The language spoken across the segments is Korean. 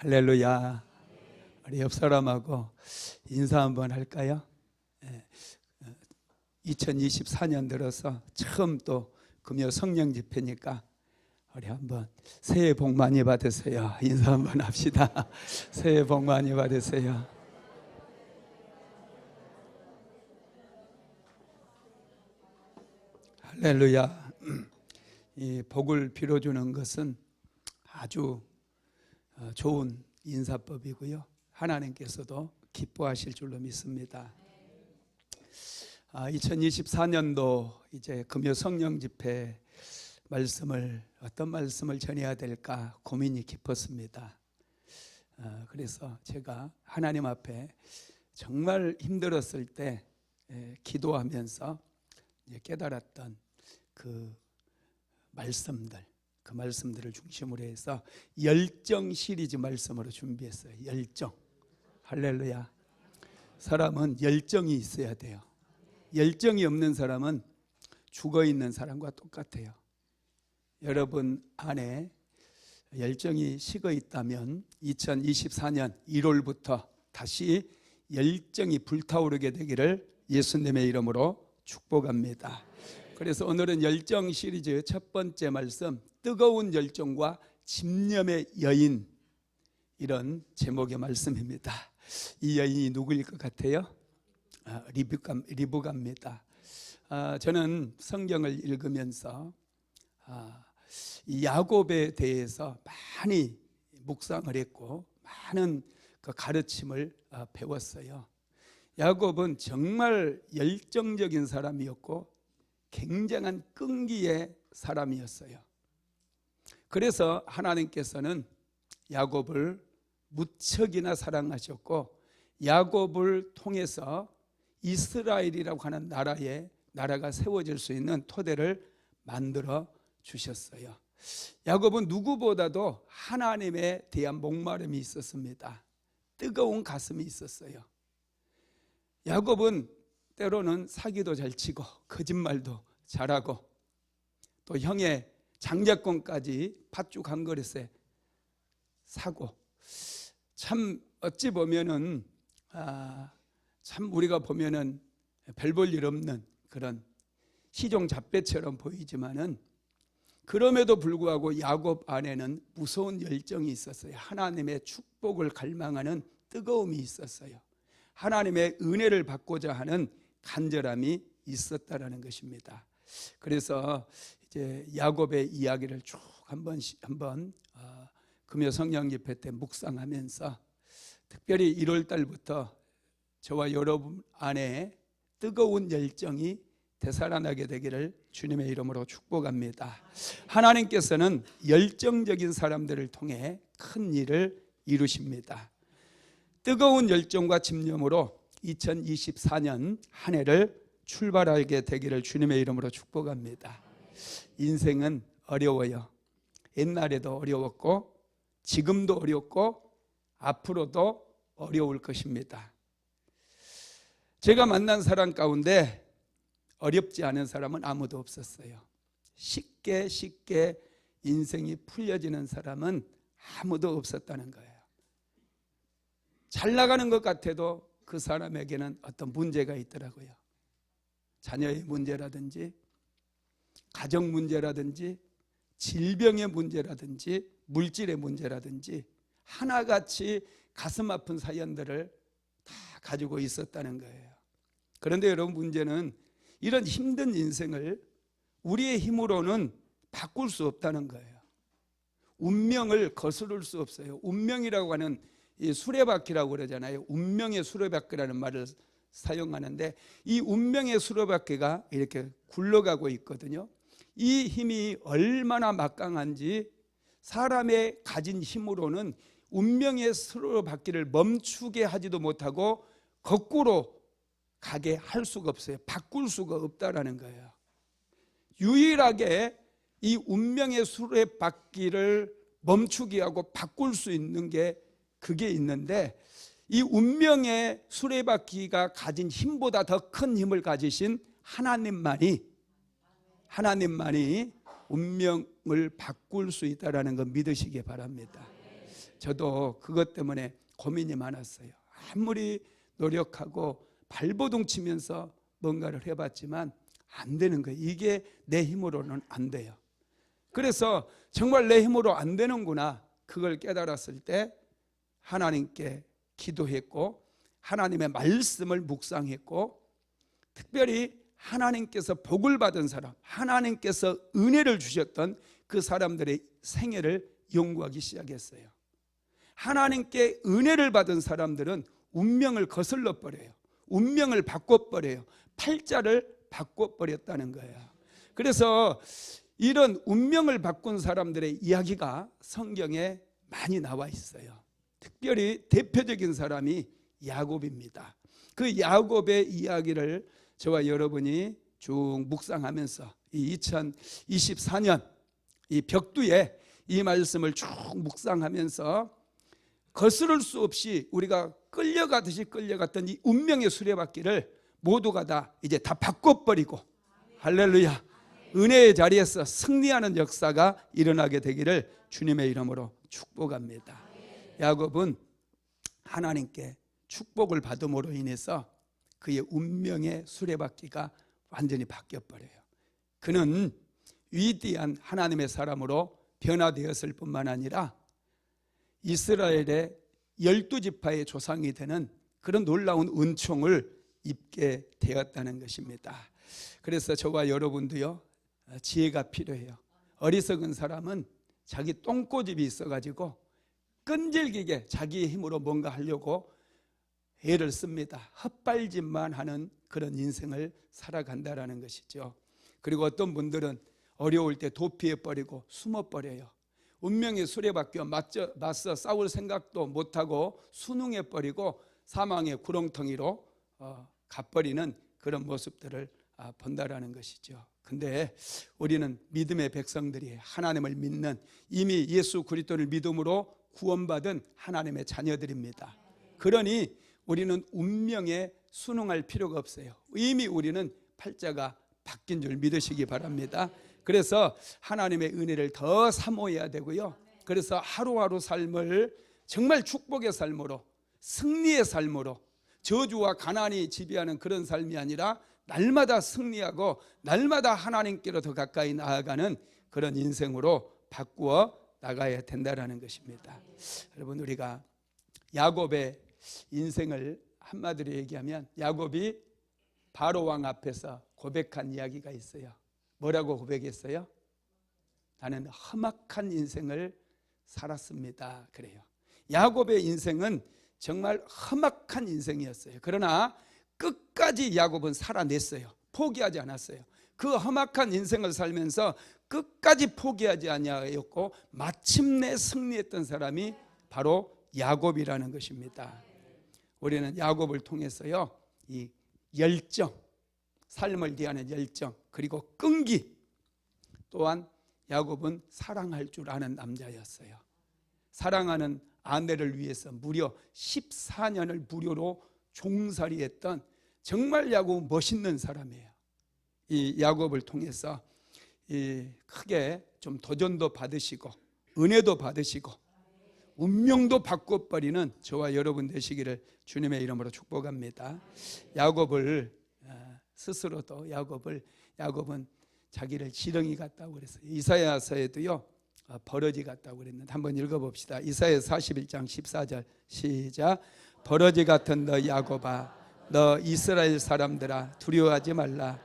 할렐루야. 우리 옆 사람하고 인사 한번 할까요? 2024년 들어서 처음 또 금요 성령 집회니까 우리 한번 새해 복 많이 받으세요. 인사 한번 합시다. 새해 복 많이 받으세요. 할렐루야. 이 복을 빌어주는 것은 아주 좋은 인사법이고요. 하나님께서도 기뻐하실 줄로 믿습니다. 2024년도 이제 금요 성령 집회 어떤 말씀을 전해야 될까 고민이 깊었습니다. 그래서 제가 하나님 앞에 정말 힘들었을 때 기도하면서 깨달았던 그 말씀들을 중심으로 해서 열정 시리즈 말씀으로 준비했어요. 열정. 할렐루야. 사람은 열정이 있어야 돼요. 열정이 없는 사람은 죽어있는 사람과 똑같아요. 여러분 안에 열정이 식어 있다면 2024년 1월부터 다시 열정이 불타오르게 되기를 예수님의 이름으로 축복합니다. 그래서 오늘은 열정 시리즈 첫 번째 말씀, 뜨거운 열정과 집념의 여인, 이런 제목의 말씀입니다. 이 여인이 누구일 것 같아요? 리브가입니다. 저는 성경을 읽으면서 이 야곱에 대해서 많이 묵상을 했고 많은 그 가르침을 배웠어요. 야곱은 정말 열정적인 사람이었고 굉장한 끈기의 사람이었어요. 그래서 하나님께서는 야곱을 무척이나 사랑하셨고 야곱을 통해서 이스라엘이라고 하는 나라가 세워질 수 있는 토대를 만들어 주셨어요. 야곱은 누구보다도 하나님에 대한 목마름이 있었습니다. 뜨거운 가슴이 있었어요. 야곱은 때로는 사기도 잘 치고 거짓말도 잘하고 또 형의 장자권까지 팥죽 한 그릇에 사고, 참 어찌 보면은 참 우리가 보면은 별 볼 일 없는 그런 시종 잡배처럼 보이지만은 그럼에도 불구하고 야곱 안에는 무서운 열정이 있었어요. 하나님의 축복을 갈망하는 뜨거움이 있었어요. 하나님의 은혜를 받고자 하는 간절함이 있었다라는 것입니다. 그래서 이제 야곱의 이야기를 쭉 한번 금요 성령 집회 때 묵상하면서 특별히 1월 달부터 저와 여러분 안에 뜨거운 열정이 되살아나게 되기를 주님의 이름으로 축복합니다. 하나님께서는 열정적인 사람들을 통해 큰 일을 이루십니다. 뜨거운 열정과 집념으로 2024년 한 해를 출발하게 되기를 주님의 이름으로 축복합니다. 인생은 어려워요. 옛날에도 어려웠고 지금도 어렵고 앞으로도 어려울 것입니다. 제가 만난 사람 가운데 어렵지 않은 사람은 아무도 없었어요. 쉽게 인생이 풀려지는 사람은 아무도 없었다는 거예요. 잘 나가는 것 같아도 그 사람에게는 어떤 문제가 있더라고요. 자녀의 문제라든지 가정 문제라든지 질병의 문제라든지 물질의 문제라든지 하나같이 가슴 아픈 사연들을 다 가지고 있었다는 거예요. 그런데 여러분, 문제는 이런 힘든 인생을 우리의 힘으로는 바꿀 수 없다는 거예요. 운명을 거스를 수 없어요. 운명이라고 하는 이 수레바퀴라고 그러잖아요. 운명의 수레바퀴라는 말을 사용하는데 이 운명의 수레바퀴가 이렇게 굴러가고 있거든요. 이 힘이 얼마나 막강한지 사람의 가진 힘으로는 운명의 수레바퀴를 멈추게 하지도 못하고 거꾸로 가게 할 수가 없어요. 바꿀 수가 없다라는 거예요. 유일하게 이 운명의 수레바퀴를 멈추게 하고 바꿀 수 있는 게 그게 있는데 이 운명의 수레바퀴가 가진 힘보다 더 큰 힘을 가지신 하나님만이 운명을 바꿀 수 있다는 거 믿으시기 바랍니다. 저도 그것 때문에 고민이 많았어요. 아무리 노력하고 발버둥 치면서 뭔가를 해봤지만 안 되는 거예요. 이게 내 힘으로는 안 돼요. 그래서 정말 내 힘으로 안 되는구나, 그걸 깨달았을 때 하나님께 기도했고 하나님의 말씀을 묵상했고, 특별히 하나님께서 복을 받은 사람, 하나님께서 은혜를 주셨던 그 사람들의 생애를 연구하기 시작했어요. 하나님께 은혜를 받은 사람들은 운명을 거슬러 버려요. 운명을 바꿔버려요. 팔자를 바꿔버렸다는 거예요. 그래서 이런 운명을 바꾼 사람들의 이야기가 성경에 많이 나와 있어요. 특별히 대표적인 사람이 야곱입니다. 그 야곱의 이야기를 저와 여러분이 쭉 묵상하면서 이 2024년 이 벽두에 이 말씀을 쭉 묵상하면서 거스를 수 없이 우리가 끌려가듯이 끌려갔던 이 운명의 수레바퀴를 모두가 다 이제 다 바꿔버리고, 할렐루야, 은혜의 자리에서 승리하는 역사가 일어나게 되기를 주님의 이름으로 축복합니다. 야곱은 하나님께 축복을 받음으로 인해서 그의 운명의 수레바퀴가 완전히 바뀌어버려요. 그는 위대한 하나님의 사람으로 변화되었을 뿐만 아니라 이스라엘의 12지파의 조상이 되는 그런 놀라운 은총을 입게 되었다는 것입니다. 그래서 저와 여러분도요, 지혜가 필요해요. 어리석은 사람은 자기 똥꼬집이 있어가지고 끈질기게 자기의 힘으로 뭔가 하려고 애를 씁니다. 헛발질만 하는 그런 인생을 살아간다는 것이죠. 그리고 어떤 분들은 어려울 때 도피해버리고 숨어버려요. 운명의 수레바퀴와 맞서 싸울 생각도 못하고 순응해버리고 사망의 구렁텅이로 가버리는 그런 모습들을 본다라는 것이죠. 근데 우리는 믿음의 백성들이 하나님을 믿는, 이미 예수 그리스도를 믿음으로 구원받은 하나님의 자녀들입니다. 그러니 우리는 운명에 순응할 필요가 없어요. 이미 우리는 팔자가 바뀐 줄 믿으시기 바랍니다. 그래서 하나님의 은혜를 더 사모해야 되고요. 그래서 하루하루 삶을 정말 축복의 삶으로, 승리의 삶으로, 저주와 가난이 지배하는 그런 삶이 아니라 날마다 승리하고 날마다 하나님께로 더 가까이 나아가는 그런 인생으로 바꾸어 나가야 된다는 것입니다. 여러분, 우리가 야곱의 인생을 한마디로 얘기하면 야곱이 바로 왕 앞에서 고백한 이야기가 있어요. 뭐라고 고백했어요? 나는 험악한 인생을 살았습니다. 그래요. 야곱의 인생은 정말 험악한 인생이었어요. 그러나 끝까지 야곱은 살아냈어요. 포기하지 않았어요. 그 험악한 인생을 살면서 끝까지 포기하지 아니하였고 마침내 승리했던 사람이 바로 야곱이라는 것입니다. 우리는 야곱을 통해서요, 이 열정, 삶을 대하는 열정, 그리고 끈기, 또한 야곱은 사랑할 줄 아는 남자였어요. 사랑하는 아내를 위해서 무려 14년을 무료로 종살이했던 정말 야곱은 멋있는 사람이에요. 이 야곱을 통해서 크게 좀 도전도 받으시고 은혜도 받으시고 운명도 바꿔버리는 저와 여러분 되시기를 주님의 이름으로 축복합니다. 야곱을 스스로도 야곱은 자기를 지렁이 같다고 그랬어요. 이사야서에도요, 버러지 같다고 그랬는데 한번 읽어봅시다. 이사야 41장 14절 시작. 버러지 같은 너 야곱아, 너 이스라엘 사람들아, 두려워하지 말라.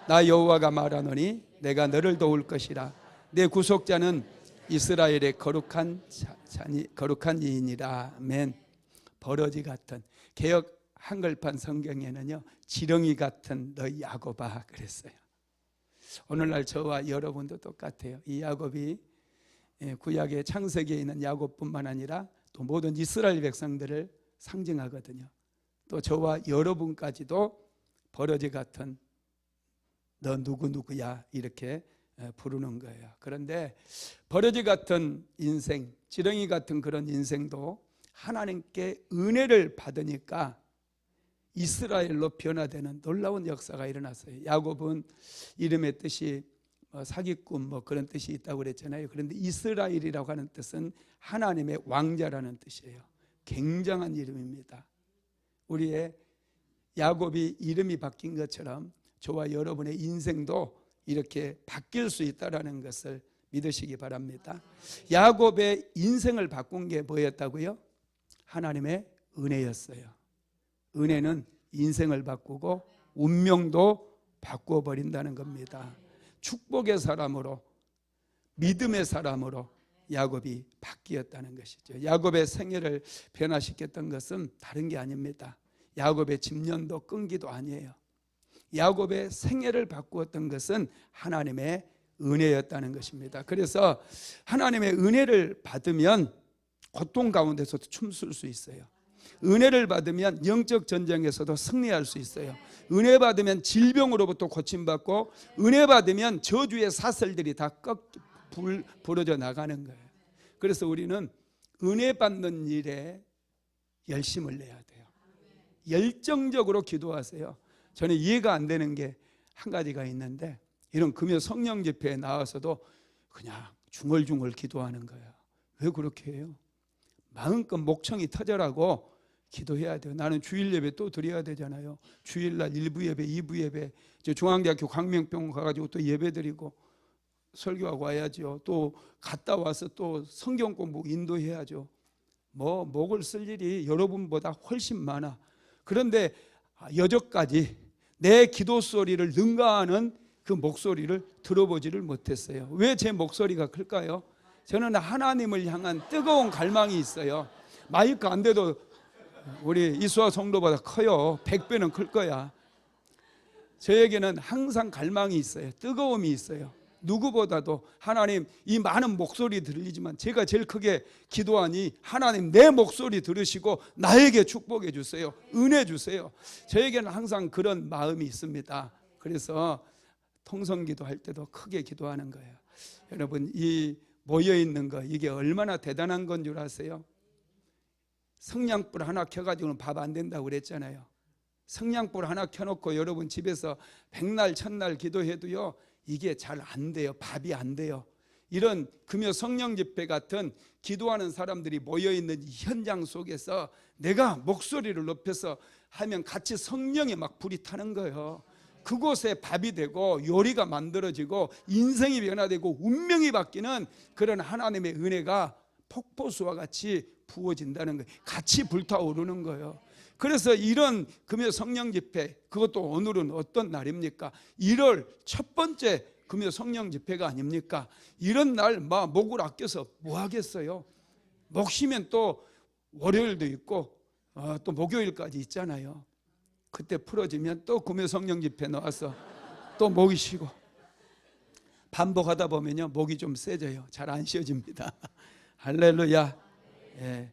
나 여호와가 말하노니 내가 너를 도울 것이라. 내 구속자는 이스라엘의 거룩한 이인이라. 아멘. 버러지 같은, 개역 한글판 성경에는요, 지렁이 같은 너 야곱아 그랬어요. 오늘날 저와 여러분도 똑같아요. 이 야곱이 구약의 창세기에 있는 야곱뿐만 아니라 또 모든 이스라엘 백성들을 상징하거든요. 또 저와 여러분까지도 버러지 같은 너 누구야 이렇게 부르는 거예요. 그런데 버러지 같은 인생, 지렁이 같은 그런 인생도 하나님께 은혜를 받으니까 이스라엘로 변화되는 놀라운 역사가 일어났어요. 야곱은 이름의 뜻이 사기꾼 뭐 그런 뜻이 있다고 그랬잖아요. 그런데 이스라엘이라고 하는 뜻은 하나님의 왕자라는 뜻이에요. 굉장한 이름입니다. 우리의 야곱이 이름이 바뀐 것처럼 저와 여러분의 인생도 이렇게 바뀔 수 있다는 것을 믿으시기 바랍니다. 야곱의 인생을 바꾼 게 뭐였다고요? 하나님의 은혜였어요. 은혜는 인생을 바꾸고 운명도 바꾸어 버린다는 겁니다. 축복의 사람으로, 믿음의 사람으로 야곱이 바뀌었다는 것이죠. 야곱의 생애를 변화시켰던 것은 다른 게 아닙니다. 야곱의 집년도 끈기도 아니에요. 야곱의 생애를 바꾸었던 것은 하나님의 은혜였다는 것입니다. 그래서 하나님의 은혜를 받으면 고통 가운데서도 춤출 수 있어요. 은혜를 받으면 영적 전쟁에서도 승리할 수 있어요. 은혜 받으면 질병으로부터 고침받고, 은혜 받으면 저주의 사슬들이 다 부러져 나가는 거예요. 그래서 우리는 은혜 받는 일에 열심을 내야 돼요. 열정적으로 기도하세요. 저는 이해가 안 되는 게 한 가지가 있는데, 이런 금요 성령 집회에 나와서도 그냥 중얼중얼 기도하는 거예요. 왜 그렇게 해요? 마음껏 목청이 터져라고 기도해야 돼요. 나는 주일 예배 또 드려야 되잖아요. 주일날 1부 예배, 2부 예배, 중앙대학교 광명병원 가가지고 또 예배 드리고 설교하고 와야죠. 또 갔다 와서 또 성경 공부 인도해야죠. 뭐 목을 쓸 일이 여러분보다 훨씬 많아. 그런데 여전까지 내 기도 소리를 능가하는 그 목소리를 들어보지를 못했어요. 왜 제 목소리가 클까요? 저는 하나님을 향한 뜨거운 갈망이 있어요. 마이크 안 돼도 우리 이수아 성도보다 커요. 100배는 클 거야. 저에게는 항상 갈망이 있어요. 뜨거움이 있어요. 누구보다도 하나님, 이 많은 목소리 들리지만 제가 제일 크게 기도하니 하나님 내 목소리 들으시고 나에게 축복해 주세요. 은혜 주세요. 저에게는 항상 그런 마음이 있습니다. 그래서 통성기도 할 때도 크게 기도하는 거예요. 여러분, 이 모여있는 거 이게 얼마나 대단한 건 줄 아세요? 성냥불 하나 켜가지고는 밥 안 된다고 그랬잖아요. 성냥불 하나 켜놓고 여러분 집에서 100날 1000날 기도해도요, 이게 잘 안 돼요. 밥이 안 돼요. 이런 금요 성령 집회 같은 기도하는 사람들이 모여있는 이 현장 속에서 내가 목소리를 높여서 하면 같이 성령에 막 불이 타는 거예요. 그곳에 밥이 되고 요리가 만들어지고 인생이 변화되고 운명이 바뀌는 그런 하나님의 은혜가 폭포수와 같이 부어진다는 거예요. 같이 불타오르는 거예요. 그래서 이런 금요 성령 집회, 그것도 오늘은 어떤 날입니까? 1월 첫 번째 금요 성령 집회가 아닙니까? 이런 날 막 목을 아껴서 뭐 하겠어요? 목 쉬면 또 월요일도 있고 또 목요일까지 있잖아요. 그때 풀어지면 또 금요 성령 집회 나와서 또 목이 쉬고, 반복하다 보면요 목이 좀 세져요. 잘 안 쉬어집니다. 할렐루야. 예.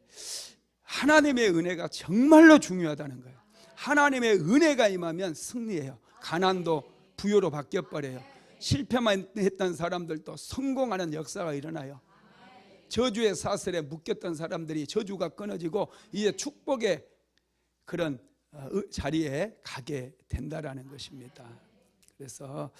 하나님의 은혜가 정말로 중요하다는 거예요. 하나님의 은혜가 임하면 승리해요. 가난도 부요로 바뀌어버려요. 실패만 했던 사람들도 성공하는 역사가 일어나요. 저주의 사슬에 묶였던 사람들이 저주가 끊어지고 이제 축복의 그런 자리에 가게 된다라는 것입니다. 그래서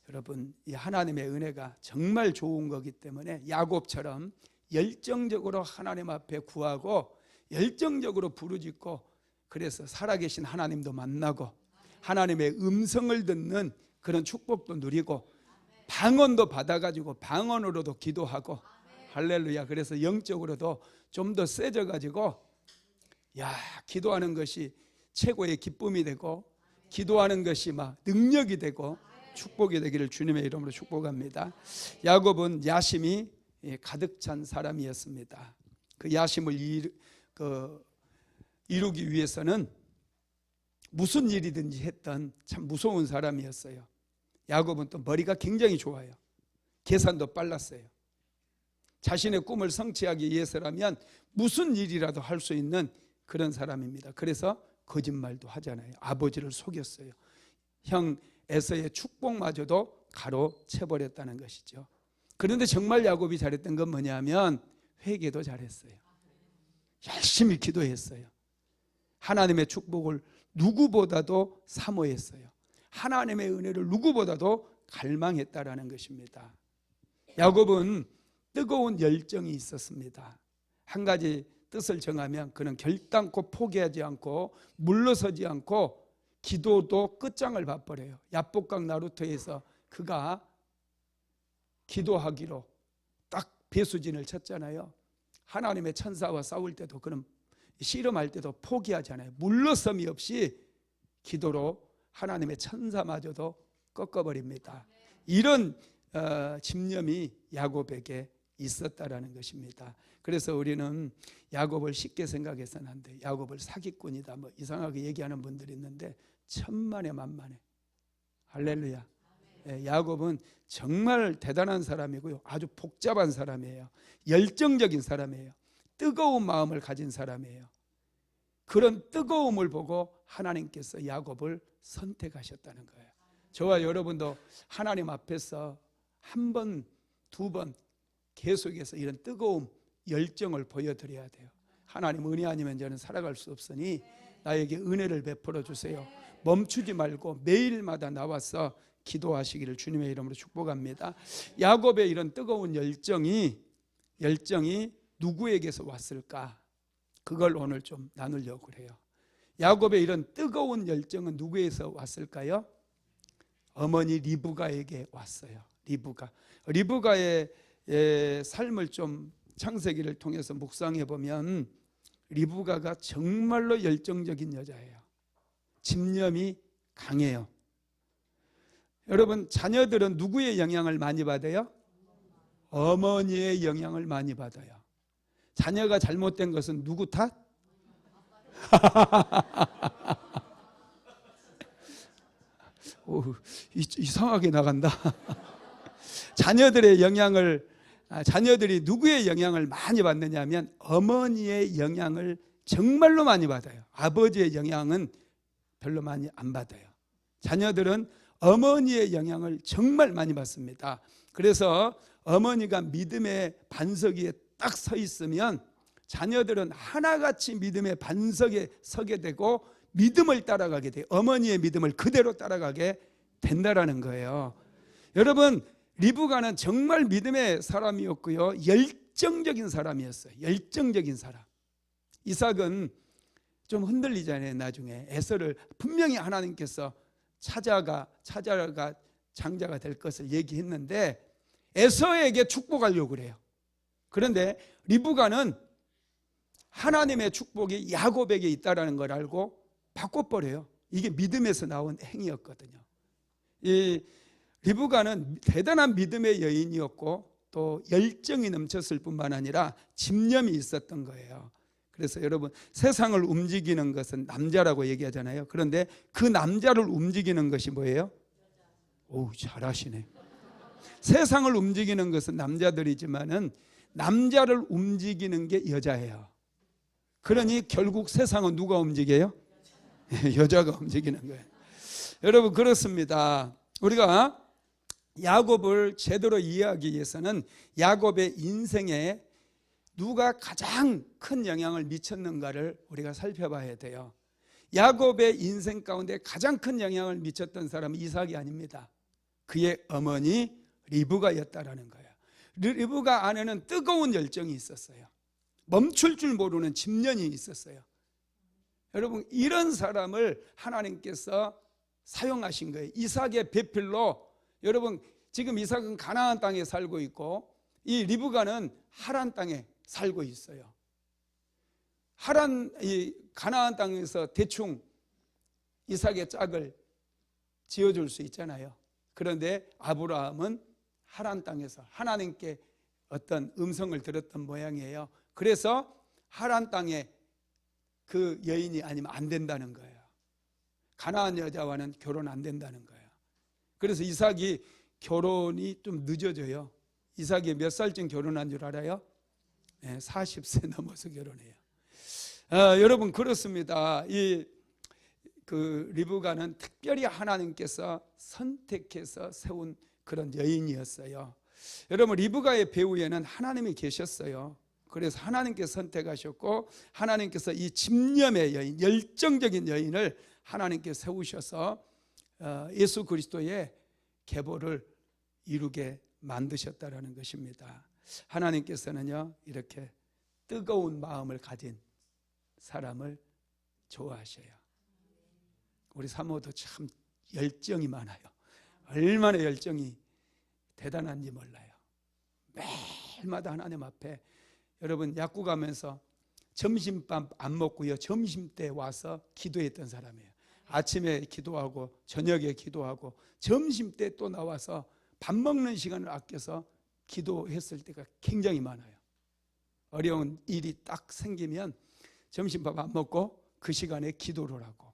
여러분, 이 하나님의 은혜가 정말 좋은 거기 때문에 야곱처럼 열정적으로 하나님 앞에 구하고 열정적으로 부르짖고, 그래서 살아계신 하나님도 만나고 하나님의 음성을 듣는 그런 축복도 누리고 방언도 받아가지고 방언으로도 기도하고, 할렐루야. 그래서 영적으로도 좀 더 세져가지고 기도하는 것이 최고의 기쁨이 되고, 기도하는 것이 막 능력이 되고 축복이 되기를 주님의 이름으로 축복합니다. 야곱은 야심이 가득 찬 사람이었습니다. 그 야심을 이루기 위해서는 무슨 일이든지 했던 참 무서운 사람이었어요. 야곱은 또 머리가 굉장히 좋아요. 계산도 빨랐어요. 자신의 꿈을 성취하기 위해서라면 무슨 일이라도 할 수 있는 그런 사람입니다. 그래서 거짓말도 하잖아요. 아버지를 속였어요. 형 에서의 축복마저도 가로채버렸다는 것이죠. 그런데 정말 야곱이 잘했던 건 뭐냐면 회개도 잘했어요. 열심히 기도했어요. 하나님의 축복을 누구보다도 사모했어요. 하나님의 은혜를 누구보다도 갈망했다라는 것입니다. 야곱은 뜨거운 열정이 있었습니다. 한 가지 뜻을 정하면 그는 결단코 포기하지 않고 물러서지 않고 기도도 끝장을 봐버려요. 야복강 나루터에서 그가 기도하기로 딱 배수진을 쳤잖아요. 하나님의 천사와 싸울 때도 그는 씨름할 때도 포기하잖아요. 물러섬이 없이 기도로 하나님의 천사마저도 꺾어버립니다. 이런 집념이 야곱에게 있었다라는 것입니다. 그래서 우리는 야곱을 쉽게 생각해서는 안 돼요. 야곱을 사기꾼이다 뭐 이상하게 얘기하는 분들이 있는데 천만에 만만해. 할렐루야. 야곱은 정말 대단한 사람이고요. 아주 복잡한 사람이에요. 열정적인 사람이에요. 뜨거운 마음을 가진 사람이에요. 그런 뜨거움을 보고 하나님께서 야곱을 선택하셨다는 거예요. 저와 여러분도 하나님 앞에서 한 번, 두 번 계속해서 이런 뜨거움, 열정을 보여드려야 돼요. 하나님 은혜 아니면 저는 살아갈 수 없으니 나에게 은혜를 베풀어 주세요. 멈추지 말고 매일마다 나와서 기도하시기를 주님의 이름으로 축복합니다. 야곱의 이런 뜨거운 열정이 누구에게서 왔을까? 그걸 오늘 좀 나누려고 그래요. 야곱의 이런 뜨거운 열정은 누구에게서 왔을까요? 어머니 리브가에게 왔어요. 리브가의 삶을 좀 창세기를 통해서 묵상해 보면 리브가가 정말로 열정적인 여자예요. 집념이 강해요. 여러분, 자녀들은 누구의 영향을 많이 받아요? 어머니의 영향을 많이 받아요. 자녀가 잘못된 것은 누구 탓? 오, 이상하게 나간다. 자녀들이 누구의 영향을 많이 받느냐 하면 어머니의 영향을 정말로 많이 받아요. 아버지의 영향은 별로 많이 안 받아요. 자녀들은 어머니의 영향을 정말 많이 받습니다. 그래서 어머니가 믿음의 반석 위에 딱 서 있으면 자녀들은 하나같이 믿음의 반석에 서게 되고 믿음을 따라가게 돼요. 어머니의 믿음을 그대로 따라가게 된다라는 거예요. 여러분, 리브가는 정말 믿음의 사람이었고요. 열정적인 사람이었어요. 열정적인 사람. 이삭은 좀 흔들리잖아요. 나중에 에서를 분명히 하나님께서 찾아가 장자가 될 것을 얘기했는데 에서에게 축복하려고 그래요. 그런데 리브가는 하나님의 축복이 야곱에게 있다는 걸 알고 바꿔버려요. 이게 믿음에서 나온 행위였거든요. 이 리브가는 대단한 믿음의 여인이었고 또 열정이 넘쳤을 뿐만 아니라 집념이 있었던 거예요. 그래서 여러분, 세상을 움직이는 것은 남자라고 얘기하잖아요. 그런데 그 남자를 움직이는 것이 뭐예요? 오, 잘하시네. 세상을 움직이는 것은 남자들이지만은 남자를 움직이는 게 여자예요. 그러니 결국 세상은 누가 움직여요? 여자가 움직이는 거예요. 여러분, 그렇습니다. 우리가 야곱을 제대로 이해하기 위해서는 야곱의 인생에 누가 가장 큰 영향을 미쳤는가를 우리가 살펴봐야 돼요. 야곱의 인생 가운데 가장 큰 영향을 미쳤던 사람은 이삭이 아닙니다. 그의 어머니 리브가였다라는 거예요. 리브가 안에는 뜨거운 열정이 있었어요. 멈출 줄 모르는 집념이 있었어요. 여러분, 이런 사람을 하나님께서 사용하신 거예요. 이삭의 배필로. 여러분, 지금 이삭은 가나안 땅에 살고 있고 이 리브가는 하란 땅에 살고 있어요. 가나안 땅에서 대충 이삭의 짝을 지어줄 수 있잖아요. 그런데 아브라함은 하란 땅에서 하나님께 어떤 음성을 들었던 모양이에요. 그래서 하란 땅에 그 여인이 아니면 안 된다는 거예요. 가나안 여자와는 결혼 안 된다는 거예요. 그래서 이삭이 결혼이 좀 늦어져요. 이삭이 몇 살쯤 결혼한 줄 알아요? 네, 40세 넘어서 결혼해요. 여러분, 그렇습니다. 그 리브가는 특별히 하나님께서 선택해서 세운 그런 여인이었어요. 여러분, 리브가의 배후에는 하나님이 계셨어요. 그래서 하나님께서 선택하셨고 하나님께서 이 집념의 여인, 열정적인 여인을 하나님께서 세우셔서 예수 그리스도의 계보를 이루게 만드셨다라는 것입니다. 하나님께서는요, 이렇게 뜨거운 마음을 가진 사람을 좋아하셔요. 우리 사모도 참 열정이 많아요. 얼마나 열정이 대단한지 몰라요. 매일마다 하나님 앞에, 여러분 약국 가면서 점심밥 안 먹고요, 점심때 와서 기도했던 사람이에요. 아침에 기도하고 저녁에 기도하고 점심때 또 나와서 밥 먹는 시간을 아껴서 기도했을 때가 굉장히 많아요. 어려운 일이 딱 생기면 점심밥 안 먹고 그 시간에 기도를 하고,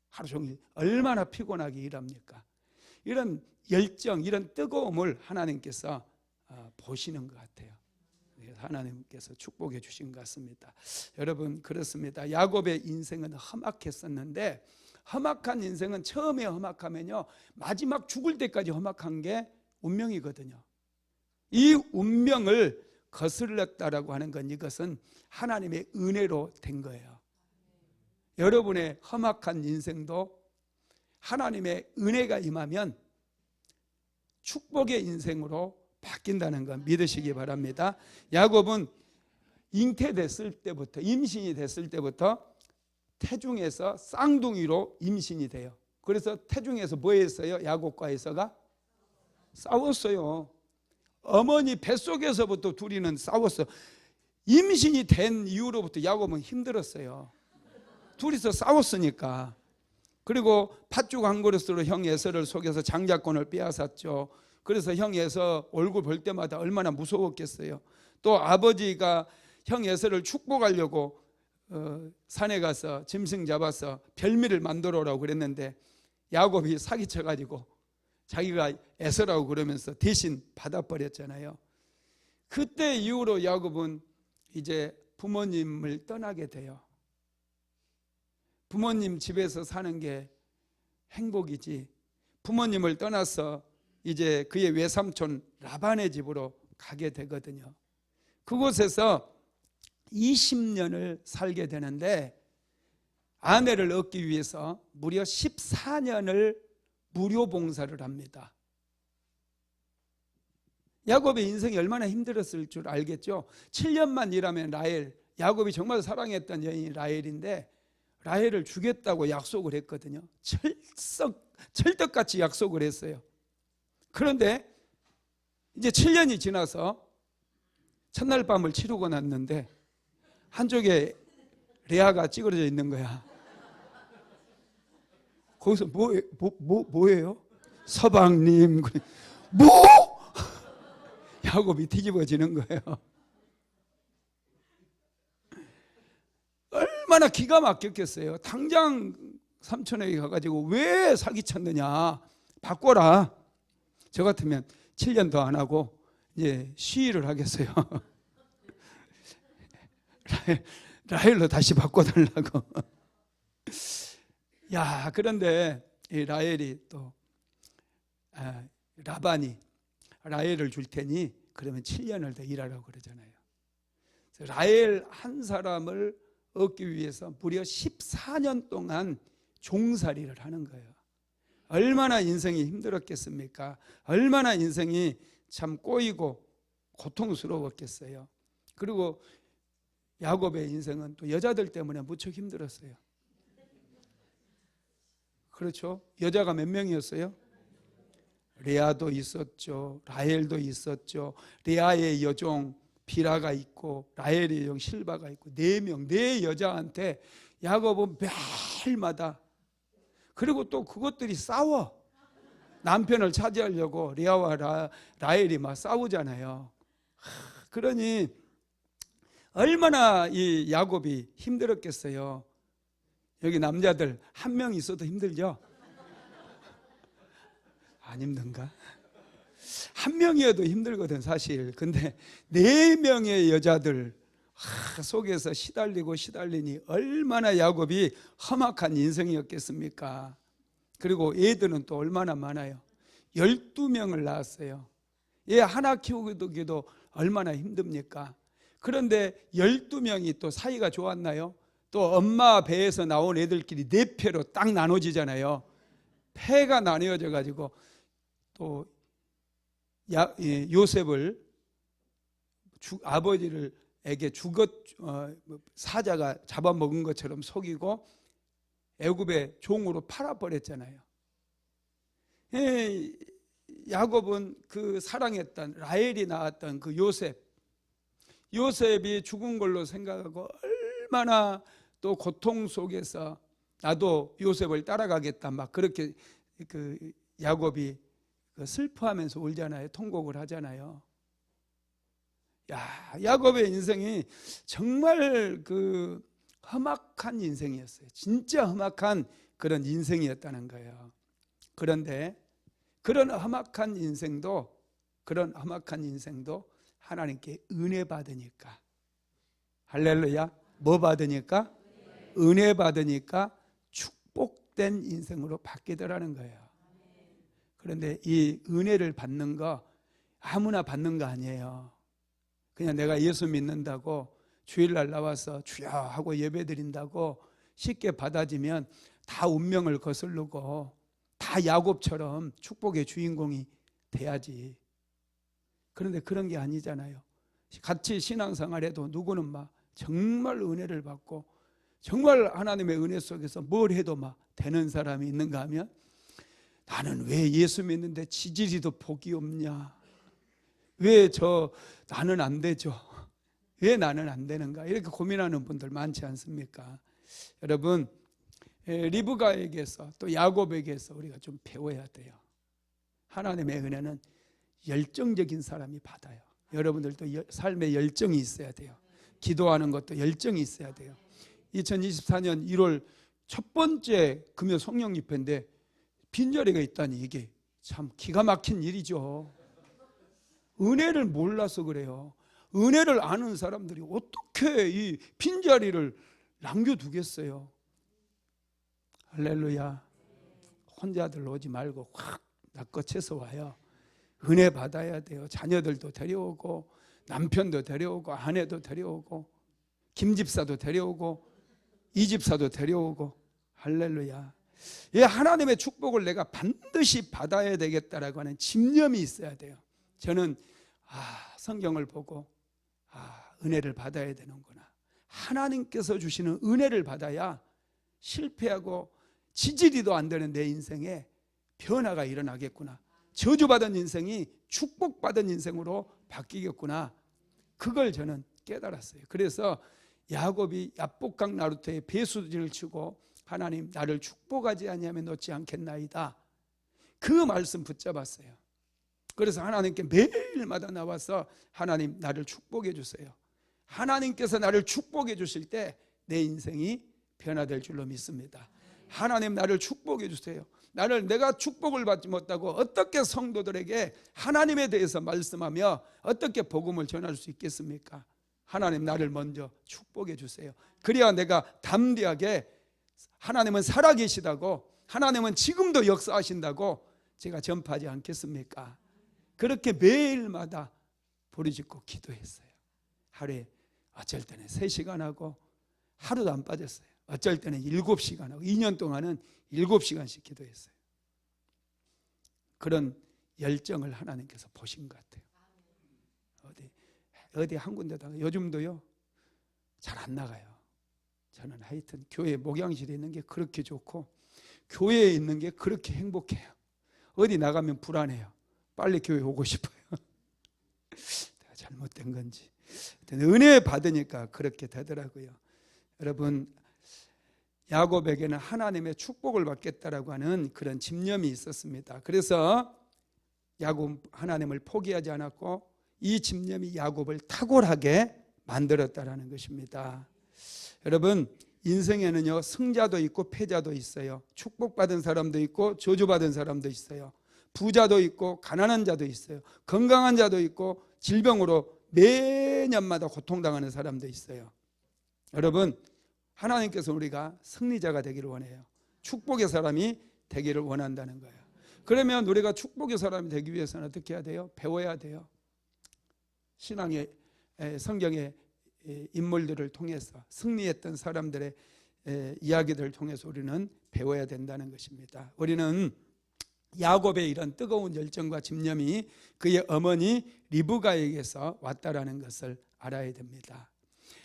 하루 종일 얼마나 피곤하게 일합니까? 이런 열정, 이런 뜨거움을 하나님께서 보시는 것 같아요. 하나님께서 축복해 주신 것 같습니다. 여러분, 그렇습니다. 야곱의 인생은 험악했었는데, 험악한 인생은 처음에 험악하면요, 마지막 죽을 때까지 험악한 게 운명이거든요. 이 운명을 거슬렀다라고 하는 건, 이것은 하나님의 은혜로 된 거예요. 여러분의 험악한 인생도 하나님의 은혜가 임하면 축복의 인생으로 바뀐다는 것 믿으시기 바랍니다. 야곱은 잉태됐을 때부터, 임신이 됐을 때부터 태중에서 쌍둥이로 임신이 돼요. 그래서 태중에서 뭐 했어요? 야곱과 에서가 싸웠어요. 어머니 뱃속에서부터 둘이는 싸웠어요. 임신이 된 이후로부터 야곱은 힘들었어요. 둘이서 싸웠으니까. 그리고 팥죽 한 그릇으로 형 에서를 속여서 장자권을 빼앗았죠. 그래서 형 에서 얼굴 볼 때마다 얼마나 무서웠겠어요. 또 아버지가 형 에서를 축복하려고 산에 가서 짐승 잡아서 별미를 만들어 오라고 그랬는데, 야곱이 사기쳐가지고 자기가 에서라고 그러면서 대신 받아버렸잖아요. 그때 이후로 야곱은 이제 부모님을 떠나게 돼요. 부모님 집에서 사는 게 행복이지, 부모님을 떠나서 이제 그의 외삼촌 라반의 집으로 가게 되거든요. 그곳에서 20년을 살게 되는데, 아내를 얻기 위해서 무려 14년을 무료 봉사를 합니다. 야곱의 인생이 얼마나 힘들었을 줄 알겠죠. 7년만 일하면 라헬, 야곱이 정말 사랑했던 여인이 라헬인데, 라헬을 주겠다고 약속을 했거든요. 철떡같이 약속을 했어요. 그런데 이제 7년이 지나서 첫날 밤을 치르고 났는데, 한쪽에 레아가 찌그러져 있는 거야. 거기서 뭐예요? 서방님. 뭐? 야곱이 뒤집어지는 거예요. 얼마나 기가 막혔겠어요. 당장 삼촌에게 가가지고 왜 사기쳤느냐, 바꿔라. 저 같으면 7년 더 안 하고 이제 시위를 하겠어요. 라헬로 다시 바꿔달라고. 야, 그런데 이 라헬이 또 라반이 라헬을 줄 테니 그러면 7년을 더 일하라고 그러잖아요. 라헬 한 사람을 얻기 위해서 무려 14년 동안 종살이를 하는 거예요. 얼마나 인생이 힘들었겠습니까? 얼마나 인생이 참 꼬이고 고통스러웠겠어요. 그리고 야곱의 인생은 또 여자들 때문에 무척 힘들었어요. 그렇죠? 여자가 몇 명이었어요? 레아도 있었죠. 라헬도 있었죠. 레아의 여종 비라가 있고 라헬의 여종 실바가 있고 4명, 4 여자한테 야곱은 매일마다, 그리고 또 그것들이 싸워. 남편을 차지하려고 레아와 라헬이 막 싸우잖아요. 그러니 얼마나 이 야곱이 힘들었겠어요. 여기 남자들 한 명 있어도 힘들죠? 안 힘든가? 한 명이어도 힘들거든 사실. 근데 4명의 여자들 속에서 시달리니 얼마나 야곱이 험악한 인생이었겠습니까? 그리고 애들은 또 얼마나 많아요. 12명을 낳았어요. 얘 하나 키우기도 얼마나 힘듭니까? 그런데 12명이 또 사이가 좋았나요? 또 엄마 배에서 나온 애들끼리 4패로 딱 나눠지잖아요. 패가 나뉘어져 가지고 또 요셉을 아버지를에게 사자가 잡아먹은 것처럼 속이고 애굽의 종으로 팔아버렸잖아요. 야곱은 그 사랑했던 라헬이 낳았던 그 요셉이 죽은 걸로 생각하고 얼마나 또 고통 속에서 나도 요셉을 따라가겠다 막 그렇게 그 야곱이 슬퍼하면서 울잖아요. 통곡을 하잖아요. 야곱의 인생이 정말 그 험악한 인생이었어요. 진짜 험악한 그런 인생이었다는 거예요. 그런데 그런 험악한 인생도 하나님께 은혜 받으니까, 할렐루야, 뭐 받으니까? 은혜 받으니까 축복된 인생으로 바뀌더라는 거예요. 그런데 이 은혜를 받는 거 아무나 받는 거 아니에요. 그냥 내가 예수 믿는다고 주일날 나와서 주여 하고 예배 드린다고 쉽게 받아지면 다 운명을 거스르고 다 야곱처럼 축복의 주인공이 돼야지. 그런데 그런 게 아니잖아요. 같이 신앙생활해도 누구는 막 정말 은혜를 받고 정말 하나님의 은혜 속에서 뭘 해도 막 되는 사람이 있는가 하면 나는 왜 예수 믿는데 지지리도 복이 없냐? 왜 나는 안 되죠? 왜 나는 안 되는가? 이렇게 고민하는 분들 많지 않습니까? 여러분, 리브가에게서 또 야곱에게서 우리가 좀 배워야 돼요. 하나님의 은혜는 열정적인 사람이 받아요. 여러분들도 삶에 열정이 있어야 돼요. 기도하는 것도 열정이 있어야 돼요. 2024년 1월 첫 번째 금요 성령 집회인데 빈자리가 있다니 이게 참 기가 막힌 일이죠. 은혜를 몰라서 그래요. 은혜를 아는 사람들이 어떻게 이 빈자리를 남겨두겠어요? 할렐루야. 혼자들 오지 말고 확 낚아채서 와요. 은혜 받아야 돼요. 자녀들도 데려오고 남편도 데려오고 아내도 데려오고 김집사도 데려오고 이집사도 데려오고. 할렐루야. 이 하나님의 축복을 내가 반드시 받아야 되겠다라고 하는 집념이 있어야 돼요. 저는 성경을 보고 은혜를 받아야 되는구나. 하나님께서 주시는 은혜를 받아야 실패하고 지지리도 안 되는 내 인생에 변화가 일어나겠구나. 저주받은 인생이 축복받은 인생으로 바뀌겠구나. 그걸 저는 깨달았어요. 그래서 야곱이 야복강 나루터에 배수진을 치고 하나님 나를 축복하지 아니하면 놓지 않겠나이다. 그 말씀 붙잡았어요. 그래서 하나님께 매일마다 나와서 하나님 나를 축복해 주세요. 하나님께서 나를 축복해 주실 때 내 인생이 변화될 줄로 믿습니다. 하나님 나를 축복해 주세요. 내가 축복을 받지 못하고 어떻게 성도들에게 하나님에 대해서 말씀하며 어떻게 복음을 전할 수 있겠습니까? 하나님 나를 먼저 축복해 주세요. 그래야 내가 담대하게 하나님은 살아계시다고, 하나님은 지금도 역사하신다고 제가 전파하지 않겠습니까? 그렇게 매일마다 부르짖고 기도했어요. 하루에 어쩔 때는 3시간 하고 하루도 안 빠졌어요. 어쩔 때는 7시간 하고 2년 동안은 7시간씩 기도했어요. 그런 열정을 하나님께서 보신 것 같아요. 어디 한 군데다가 요즘도요 잘 안 나가요. 저는 하여튼 교회 목양실에 있는 게 그렇게 좋고 교회에 있는 게 그렇게 행복해요. 어디 나가면 불안해요. 빨리 교회 오고 싶어요. 내가 잘못된 건지. 은혜 받으니까 그렇게 되더라고요. 여러분, 야곱에게는 하나님의 축복을 받겠다라고 하는 그런 집념이 있었습니다. 그래서 야곱 하나님을 포기하지 않았고 이 집념이 야곱을 탁월하게 만들었다라는 것입니다. 여러분, 인생에는요 승자도 있고 패자도 있어요. 축복받은 사람도 있고 저주받은 사람도 있어요. 부자도 있고 가난한 자도 있어요. 건강한 자도 있고 질병으로 매년마다 고통당하는 사람도 있어요. 여러분, 하나님께서 우리가 승리자가 되기를 원해요. 축복의 사람이 되기를 원한다는 거예요. 그러면 우리가 축복의 사람이 되기 위해서는 어떻게 해야 돼요? 배워야 돼요. 신앙의 성경의 인물들을 통해서 승리했던 사람들의 이야기들을 통해서 우리는 배워야 된다는 것입니다. 우리는 야곱의 이런 뜨거운 열정과 집념이 그의 어머니 리브가에게서 왔다라는 것을 알아야 됩니다.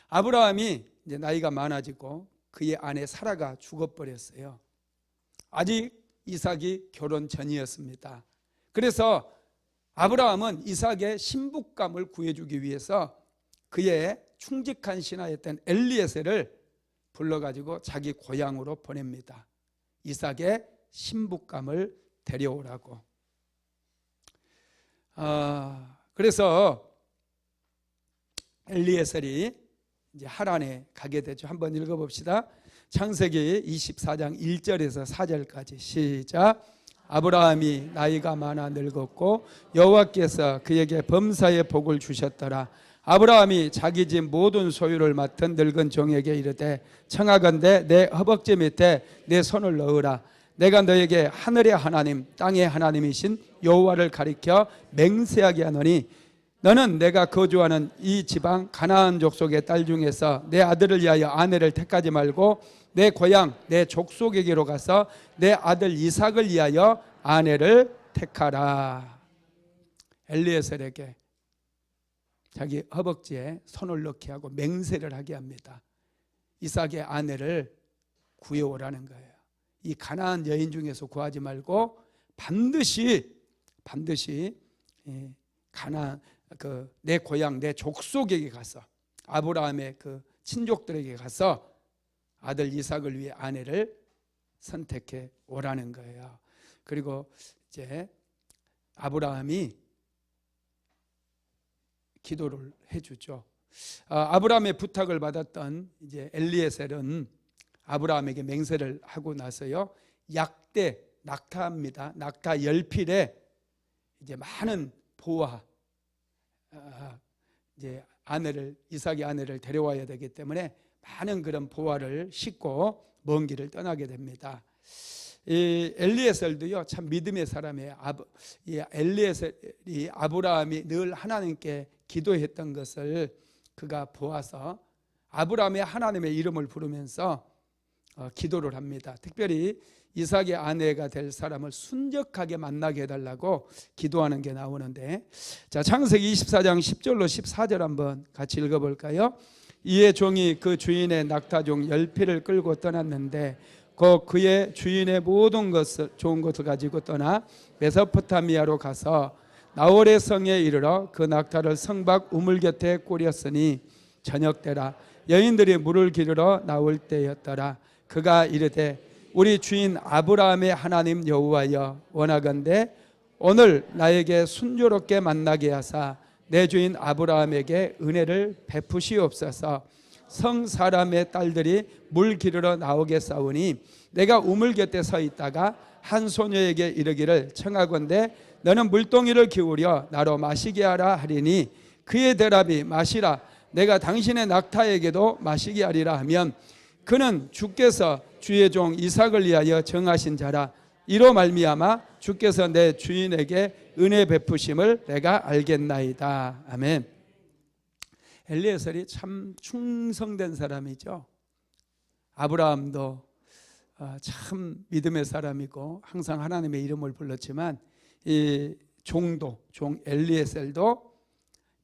아브라함이 이제 나이가 많아지고 그의 아내 사라가 죽어버렸어요. 아직 이삭이 결혼 전이었습니다. 그래서 아브라함은 이삭의 신부감을 구해주기 위해서 그의 충직한 신하였던 엘리에셀을 불러가지고 자기 고향으로 보냅니다. 이삭의 신부감을 데려오라고. 그래서 엘리에셀이 이제 하란에 가게 되죠. 한번 읽어봅시다. 창세기 24장 1절에서 4절까지 시작. 아브라함이 나이가 많아 늙었고 여호와께서 그에게 범사의 복을 주셨더라. 아브라함이 자기 집 모든 소유를 맡은 늙은 종에게 이르되 청하건대 내 허벅지 밑에 내 손을 넣으라. 내가 너에게 하늘의 하나님 땅의 하나님이신 여호와를 가리켜 맹세하게 하노니 너는 내가 거주하는 이 지방 가나안 족속의 딸 중에서 내 아들을 위하여 아내를 택하지 말고 내 고향 내 족속에게로 가서 내 아들 이삭을 위하여 아내를 택하라. 엘리에셀에게 자기 허벅지에 손을 넣게 하고 맹세를 하게 합니다. 이삭의 아내를 구해오라는 거예요. 이 가나안 여인 중에서 구하지 말고 반드시 가나안 내 고향 내 족속에게 가서 아브라함의 그 친족들에게 가서 아들 이삭을 위해 아내를 선택해 오라는 거예요. 그리고 이제 아브라함이 기도를 해주죠. 아브라함의 부탁을 받았던 이제 엘리에셀은 아브라함에게 맹세를 하고 나서요, 약대 낙타입니다. 낙타 10필에 이제 많은 보화, 이제 이삭의 아내를 데려와야 되기 때문에 많은 그런 보화를 싣고 먼 길을 떠나게 됩니다. 이 엘리에셀도요 참 믿음의 사람이에요. 이 엘리에셀이 아브라함이 늘 하나님께 기도했던 것을 그가 보아서 아브라함의 하나님의 이름을 부르면서 기도를 합니다. 특별히 이삭의 아내가 될 사람을 순적하게 만나게 해달라고 기도하는 게 나오는데, 자 창세기 24장 10절로 14절 한번 같이 읽어볼까요? 이에 종이 그 주인의 낙타종 10필을 끌고 떠났는데 곧 그의 주인의 모든 것을 좋은 것을 가지고 떠나 메소포타미아로 가서 나홀의 성에 이르러 그 낙타를 성 밖 우물 곁에 꾸렸으니 저녁 때라. 여인들이 물을 기르러 나올 때였더라. 그가 이르되 우리 주인 아브라함의 하나님 여호와여, 원하건대 오늘 나에게 순조롭게 만나게 하사 내 주인 아브라함에게 은혜를 베푸시옵소서. 성 사람의 딸들이 물 기르러 나오겠사오니 내가 우물 곁에 서 있다가 한 소녀에게 이르기를 청하건대 너는 물동이를 기울여 나로 마시게 하라 하리니 그의 대답이 마시라. 내가 당신의 낙타에게도 마시게 하리라 하면 그는 주께서 주의 종 이삭을 위하여 정하신 자라. 이로 말미암아 주께서 내 주인에게 은혜 베푸심을 내가 알겠나이다. 아멘. 엘리에셀이 참 충성된 사람이죠. 아브라함도 참 믿음의 사람이고 항상 하나님의 이름을 불렀지만 이 종 엘리에셀도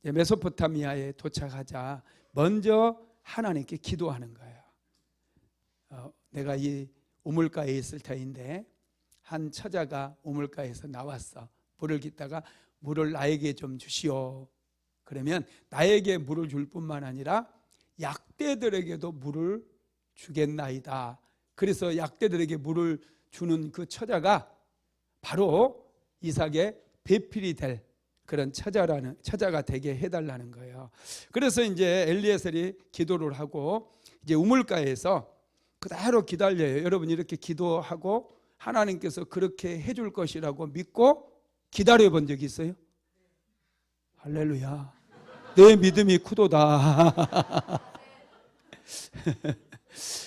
메소포타미아에 도착하자 먼저 하나님께 기도하는 거예요. 내가 이 우물가에 있을 터인데 한 처자가 우물가에서 나왔어. 물을 깃다가 물을 나에게 좀 주시오. 그러면 나에게 물을 줄 뿐만 아니라 약대들에게도 물을 주겠나이다. 그래서 약대들에게 물을 주는 그 처자가 바로 이삭의 배필이 될 그런 처자가 되게 해달라는 거예요. 그래서 이제 엘리에셀이 기도를 하고 이제 우물가에서 그대로 기다려요. 여러분 이렇게 기도하고 하나님께서 그렇게 해줄 것이라고 믿고 기다려 본 적이 있어요? 할렐루야. 내 믿음이 크도다.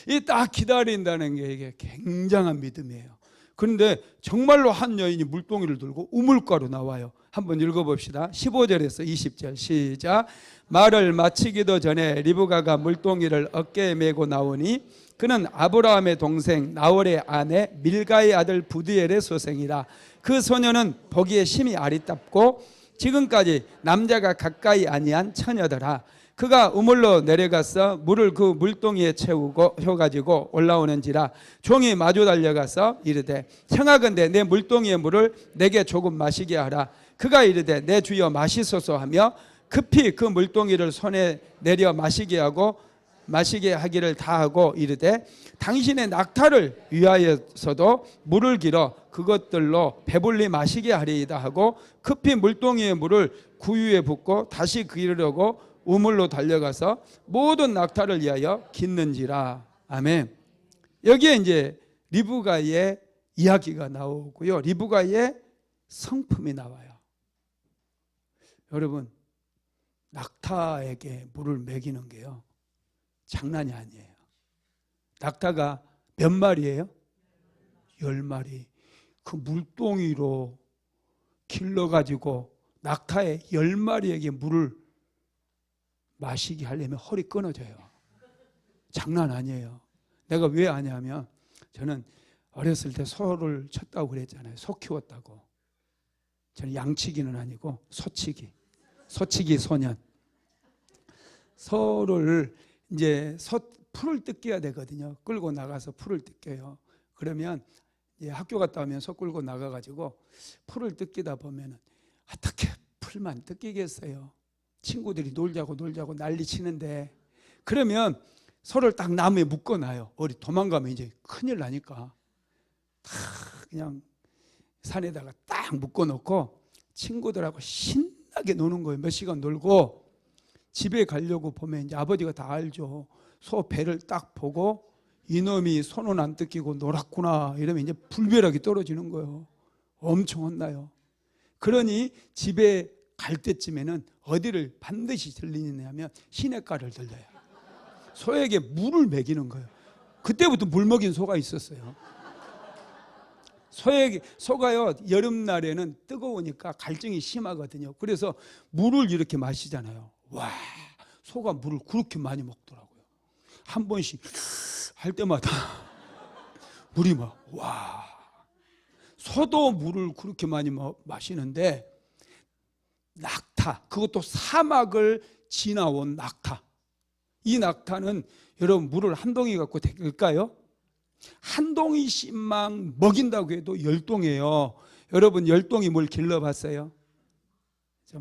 이 딱 기다린다는 게 이게 굉장한 믿음이에요. 그런데 정말로 한 여인이 물동이를 들고 우물가로 나와요. 한번 읽어봅시다. 15절에서 20절 시작. 말을 마치기도 전에 리브가가 물동이를 어깨에 메고 나오니 그는 아브라함의 동생 나홀의 아내 밀가의 아들 부두엘의 소생이라. 그 소녀는 보기에 심히 아리답고 지금까지 남자가 가까이 아니한 처녀더라. 그가 우물로 내려가서 물을 그 물동이에 채워가지고 올라오는지라. 종이 마주 달려가서 이르되 청하건대 내 물동이의 물을 내게 조금 마시게 하라. 그가 이르되 내 주여 마시소서 하며 급히 그 물동이를 손에 내려 마시게 하기를 다하고 이르되 당신의 낙타를 위하여서도 물을 길어 그것들로 배불리 마시게 하리이다 하고 급히 물동이의 물을 구유에 붓고 다시 기르려고 우물로 달려가서 모든 낙타를 위하여 깃는지라. 아멘. 여기에 이제 리브가의 이야기가 나오고요. 리브가의 성품이 나와요. 여러분, 낙타에게 물을 먹이는 게요, 장난이 아니에요. 낙타가 몇 마리예요? 10마리. 그 물동이로 길러가지고 낙타의 10마리에게 물을 마시게 하려면 허리 끊어져요. 장난 아니에요. 내가 왜 아냐면 저는 어렸을 때 소를 쳤다고 그랬잖아요. 소 키웠다고. 저는 양치기는 아니고 소치기 소년. 소를 이제 풀을 뜯겨야 되거든요. 끌고 나가서 풀을 뜯겨요. 그러면 이제 학교 갔다 오면 소 끌고 나가가지고 풀을 뜯기다 보면은 어떻게 풀만 뜯기겠어요. 친구들이 놀자고 난리 치는데, 그러면 소를 딱 나무에 묶어놔요. 어디 도망가면 이제 큰일 나니까 다 그냥 산에다가 딱 묶어놓고 친구들하고 신나게 노는 거예요. 몇 시간 놀고 집에 가려고 보면 이제 아버지가 다 알죠. 소 배를 딱 보고 이놈이 손은 안 뜯기고 놀았구나 이러면 이제 불벼락이 떨어지는 거예요. 엄청 혼나요. 그러니 집에 갈 때쯤에는 어디를 반드시 들리냐면 시냇가를 들려요. 소에게 물을 먹이는 거예요. 그때부터 물 먹인 소가 있었어요. 소가요, 여름날에는 뜨거우니까 갈증이 심하거든요. 그래서 물을 이렇게 마시잖아요. 와, 소가 물을 그렇게 많이 먹더라고요. 한 번씩 할 때마다 물이 막, 와. 소도 물을 그렇게 많이 마시는데, 낙타, 그것도 사막을 지나온 낙타. 이 낙타는 여러분 물을 한 동이 갖고 될까요? 한 동이씩만 먹인다고 해도 10동이에요. 여러분 10동이 물 길러봤어요?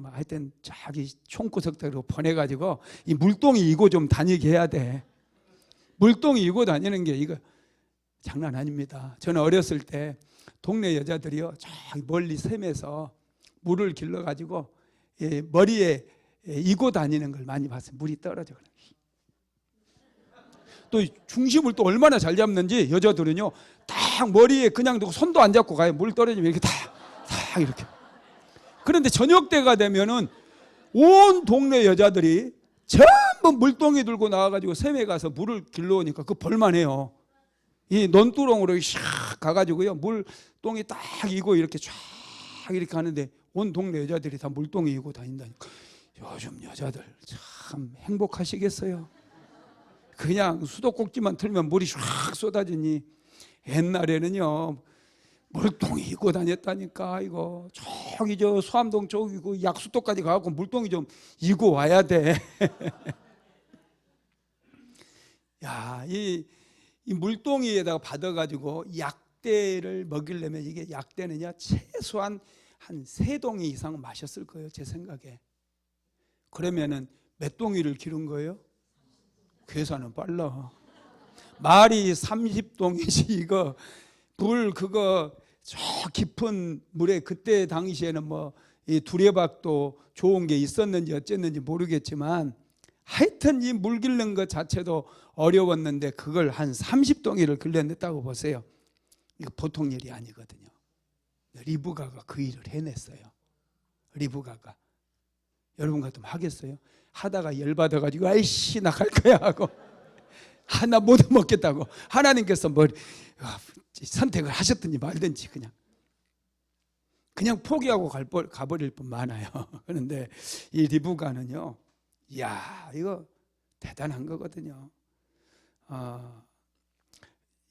하여튼 자기 총구석대로 보내가지고 이 물동이 이고 좀 다니게 해야 돼. 물동이 이고 다니는 게 이거 장난 아닙니다. 저는 어렸을 때 동네 여자들이요, 저기 멀리 샘에서 물을 길러가지고 머리에 이고 다니는 걸 많이 봤어요. 물이 떨어져. 또 중심을 또 얼마나 잘 잡는지 여자들은요, 딱 머리에 그냥 두고 손도 안 잡고 가요. 물 떨어지면 이렇게 딱 이렇게. 그런데 저녁 때가 되면은 온 동네 여자들이 전부 물동이 들고 나와가지고 샘에 가서 물을 길러오니까 그 볼만해요. 이 논두렁으로 샥 가가지고요, 물동이 딱 이고 이렇게 쫙 이렇게 하는데 온 동네 여자들이 다 물동이 이고 다닌다니까. 요즘 여자들 참 행복하시겠어요. 그냥 수도꼭지만 틀면 물이 쫙 쏟아지니 옛날에는요, 물동이 이고 다녔다니까. 이거 저기 저 수암동 쪽이고 약수도까지 가고 물동이 좀 이고 와야 돼. 야, 이 물동이에다가 받아가지고 약대를 먹이려면, 이게 약대는요 최소한 한 3동이 이상은 마셨을 거예요, 제 생각에. 그러면은 몇 동이를 기른 거예요? 계산은 빨라. 말이 30동이지 이거 그거 저 깊은 물에, 그때 당시에는 뭐 이 두레박도 좋은 게 있었는지 어쨌는지 모르겠지만 하여튼 이 물 길는 것 자체도 어려웠는데 그걸 한 30동이를 길러냈다고 보세요. 이거 보통 일이 아니거든요. 리브가가 그 일을 해냈어요. 리브가가. 여러분 같으면 하겠어요? 하다가 열받아가지고 아이씨 나 갈 거야 하고 나 못 먹겠다고 하나님께서 뭐 선택을 하셨든지 말든지 그냥. 그냥 포기하고 가버릴 뿐 많아요. 그런데 이 리브가는요, 이야, 이거 대단한 거거든요.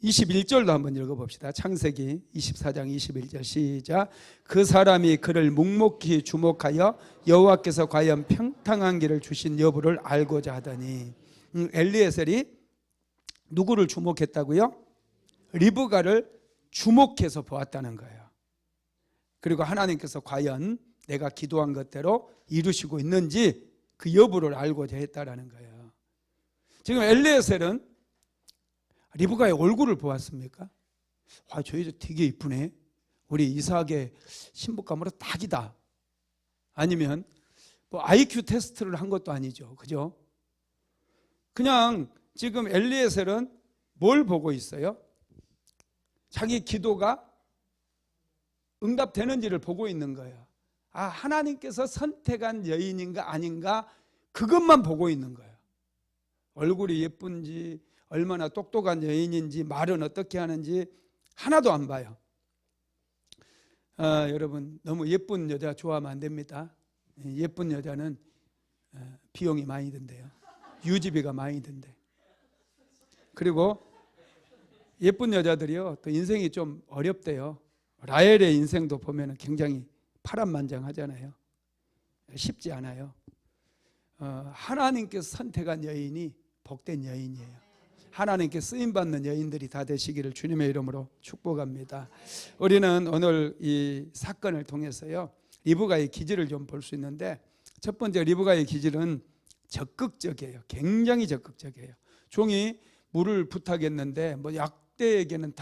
21절도 한번 읽어봅시다. 창세기 24장 21절 시작. 그 사람이 그를 묵묵히 주목하여 여호와께서 과연 평탄한 길을 주신 여부를 알고자 하더니, 엘리에셀이 누구를 주목했다고요? 리브가를 주목해서 보았다는 거예요. 그리고 하나님께서 과연 내가 기도한 것대로 이루시고 있는지 그 여부를 알고자 했다라는 거예요. 지금 엘리에셀은 리브가의 얼굴을 보았습니까? 저 여자 되게 이쁘네. 우리 이삭의 신부감으로 딱이다. 아니면 뭐 IQ 테스트를 한 것도 아니죠. 그죠? 그냥 지금 엘리에셀은 뭘 보고 있어요? 자기 기도가 응답되는지를 보고 있는 거예요. 하나님께서 선택한 여인인가 아닌가 그것만 보고 있는 거예요. 얼굴이 예쁜지, 얼마나 똑똑한 여인인지, 말은 어떻게 하는지 하나도 안 봐요. 여러분, 너무 예쁜 여자 좋아하면 안 됩니다. 예쁜 여자는 비용이 많이 든대요. 유지비가 많이 든대. 그리고 예쁜 여자들이요, 또 인생이 좀 어렵대요. 라헬의 인생도 보면 굉장히 파란만장하잖아요. 쉽지 않아요. 하나님께서 선택한 여인이 복된 여인이에요. 하나님께 쓰임받는 여인들이 다 되시기를 주님의 이름으로 축복합니다. 우리는 오늘 이 사건을 통해서요, 리브가의 기질을 좀 볼 수 있는데, 첫 번째 리브가의 기질은 적극적이에요. 굉장히 적극적이에요. 종이 물을 부탁했는데 뭐 약대에게는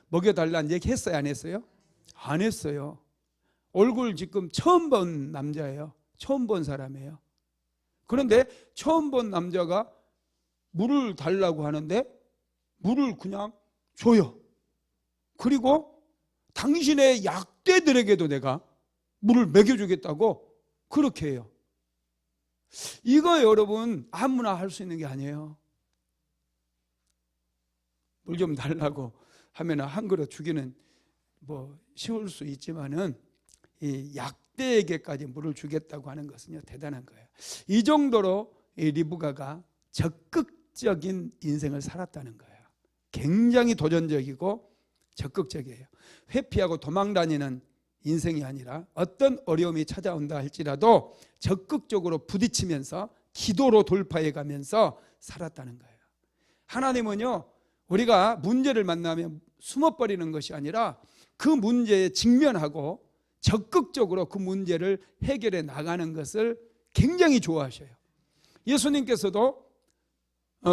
먹여달라는 얘기 했어요, 안 했어요? 안 했어요. 얼굴 지금 처음 본 남자예요. 처음 본 사람이에요. 그런데 처음 본 남자가 물을 달라고 하는데 물을 그냥 줘요. 그리고 당신의 약대들에게도 내가 물을 먹여주겠다고 그렇게 해요. 이거 여러분 아무나 할 수 있는 게 아니에요. 물 좀 달라고 하면 한 그릇 주기는 뭐 쉬울 수 있지만은 이 약대에게까지 물을 주겠다고 하는 것은요, 대단한 거예요. 이 정도로 이 리브가가 적극적인 인생을 살았다는 거예요. 굉장히 도전적이고 적극적이에요. 회피하고 도망다니는 인생이 아니라 어떤 어려움이 찾아온다 할지라도 적극적으로 부딪히면서 기도로 돌파해 가면서 살았다는 거예요. 하나님은요, 우리가 문제를 만나면 숨어버리는 것이 아니라 그 문제에 직면하고 적극적으로 그 문제를 해결해 나가는 것을 굉장히 좋아하셔요. 예수님께서도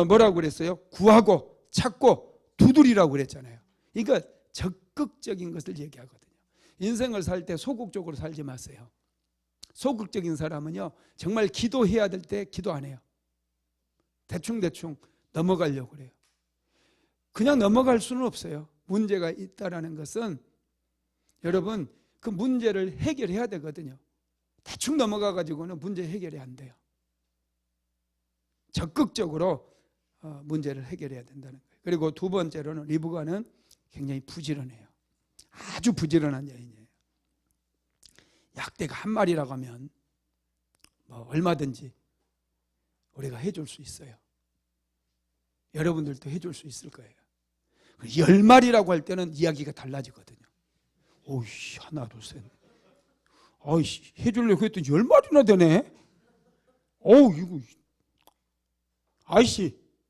뭐라고 그랬어요? 구하고 찾고 두드리라고 그랬잖아요. 그러니까 적극적인 것을 얘기하거든요. 인생을 살 때 소극적으로 살지 마세요. 소극적인 사람은요, 정말 기도해야 될 때 기도 안 해요. 대충대충 넘어가려고 그래요. 그냥 넘어갈 수는 없어요. 문제가 있다라는 것은 여러분 그 문제를 해결해야 되거든요. 대충 넘어가 가지고는 문제 해결이 안 돼요. 적극적으로 문제를 해결해야 된다는 거예요. 그리고 두 번째로는 리브가는 굉장히 부지런해요. 아주 부지런한 여인이에요. 약대가 한 마리라고 하면 뭐 얼마든지 우리가 해줄 수 있어요. 여러분들도 해줄 수 있을 거예요. 10마리라고 할 때는 이야기가 달라지거든요. 오이, 하나, 둘, 셋. 아이씨, 해주려고 했더니 10마리나 되네? 어우, 이거.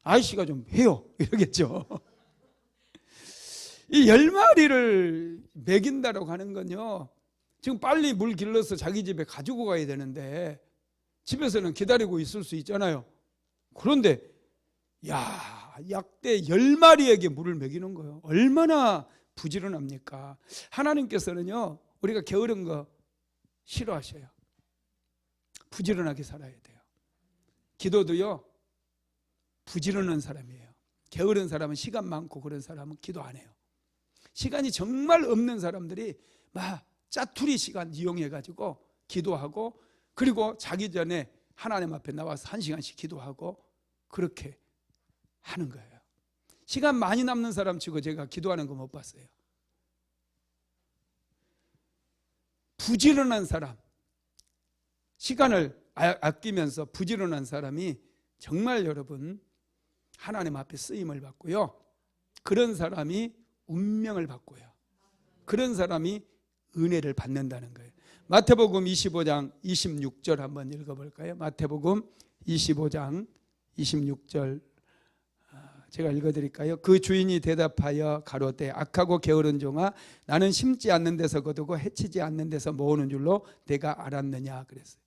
아이씨가 좀 해요. 이러겠죠. 이 10마리를 먹인다라고 하는 건요, 지금 빨리 물 길러서 자기 집에 가지고 가야 되는데 집에서는 기다리고 있을 수 있잖아요. 그런데 약대 10마리에게 물을 먹이는 거예요. 얼마나 부지런합니까? 하나님께서는요, 우리가 게으른 거 싫어하셔요. 부지런하게 살아야 돼요. 기도도요, 부지런한 사람이에요. 게으른 사람은 시간 많고 그런 사람은 기도 안 해요. 시간이 정말 없는 사람들이 막 짜투리 시간 이용해 가지고 기도하고, 그리고 자기 전에 하나님 앞에 나와서 1시간씩 기도하고 그렇게 하는 거예요. 시간 많이 남는 사람 치고 제가 기도하는 거 못 봤어요. 부지런한 사람, 시간을 아끼면서 부지런한 사람이 정말 여러분 하나님 앞에 쓰임을 받고요, 그런 사람이 운명을 받고요, 그런 사람이 은혜를 받는다는 거예요. 마태복음 25장 26절 한번 읽어볼까요? 마태복음 25장 26절 제가 읽어드릴까요? 그 주인이 대답하여 가로되 악하고 게으른 종아, 나는 심지 않는 데서 거두고 해치지 않는 데서 모으는 줄로 내가 알았느냐 그랬어요.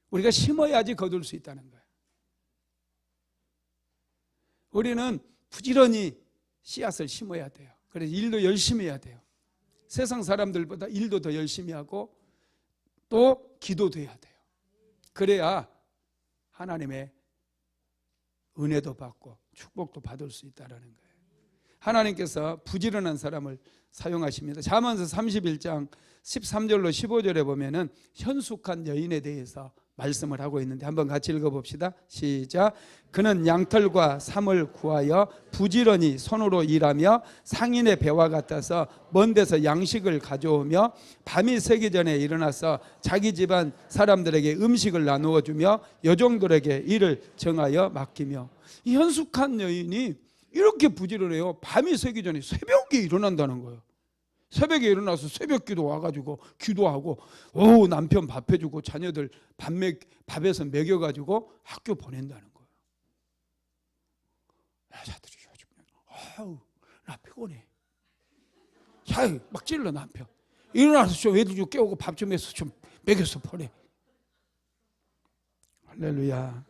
우리가 심어야지 거둘 수 있다는 거예요. 우리는 부지런히 씨앗을 심어야 돼요. 그래서 일도 열심히 해야 돼요. 세상 사람들보다 일도 더 열심히 하고 또 기도도 해야 돼요. 그래야 하나님의 은혜도 받고 축복도 받을 수 있다는 거예요. 하나님께서 부지런한 사람을 사용하십니다. 잠언서 31장 13절로 15절에 보면은 현숙한 여인에 대해서 말씀을 하고 있는데 한번 같이 읽어봅시다. 시작. 그는 양털과 삼을 구하여 부지런히 손으로 일하며 상인의 배와 같아서 먼 데서 양식을 가져오며 밤이 새기 전에 일어나서 자기 집안 사람들에게 음식을 나누어 주며 여종들에게 일을 정하여 맡기며. 이 현숙한 여인이 이렇게 부지런해요. 밤이 새기 전에 새벽에 일어난다는 거예요. 새벽에 일어나서 새벽기도 와가지고 기도하고, 오, 남편 밥 해주고 자녀들 밥에서 먹여가지고 학교 보낸다는 거예요. 여자들이 요즘 아우 나 피곤해. 자, 막 찔러 남편. 일어나서 좀 애들 좀 깨우고 밥 좀 해서 좀 먹여서 보내. 할렐루야.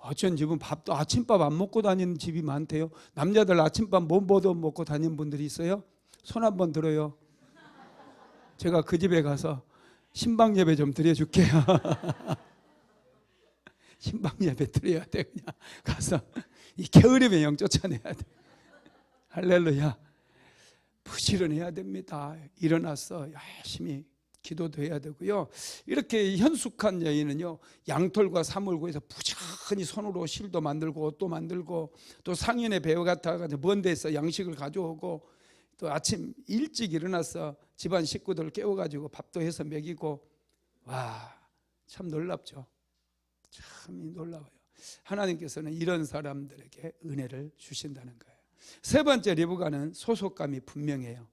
어쩐 집은 밥도 아침밥 안 먹고 다니는 집이 많대요. 남자들 아침밥 못 먹고 다니는 분들이 있어요? 손 한번 들어요. 제가 그 집에 가서 신방 예배 좀 드려줄게요. 신방 예배 드려야 돼. 그냥 가서 이 게으름의 영 쫓아내야 돼. 할렐루야. 부지런해야 됩니다. 일어나서 열심히 기도도 해야 되고요. 이렇게 현숙한 여인은요, 양털과 사물 구해서 부지런히 손으로 실도 만들고 옷도 만들고 또 상인의 배우 같아가지고 먼 데서 양식을 가져오고 또 아침 일찍 일어나서 집안 식구들 깨워가지고 밥도 해서 먹이고. 와, 참 놀랍죠. 참 놀라워요. 하나님께서는 이런 사람들에게 은혜를 주신다는 거예요. 세 번째, 리브가는 소속감이 분명해요.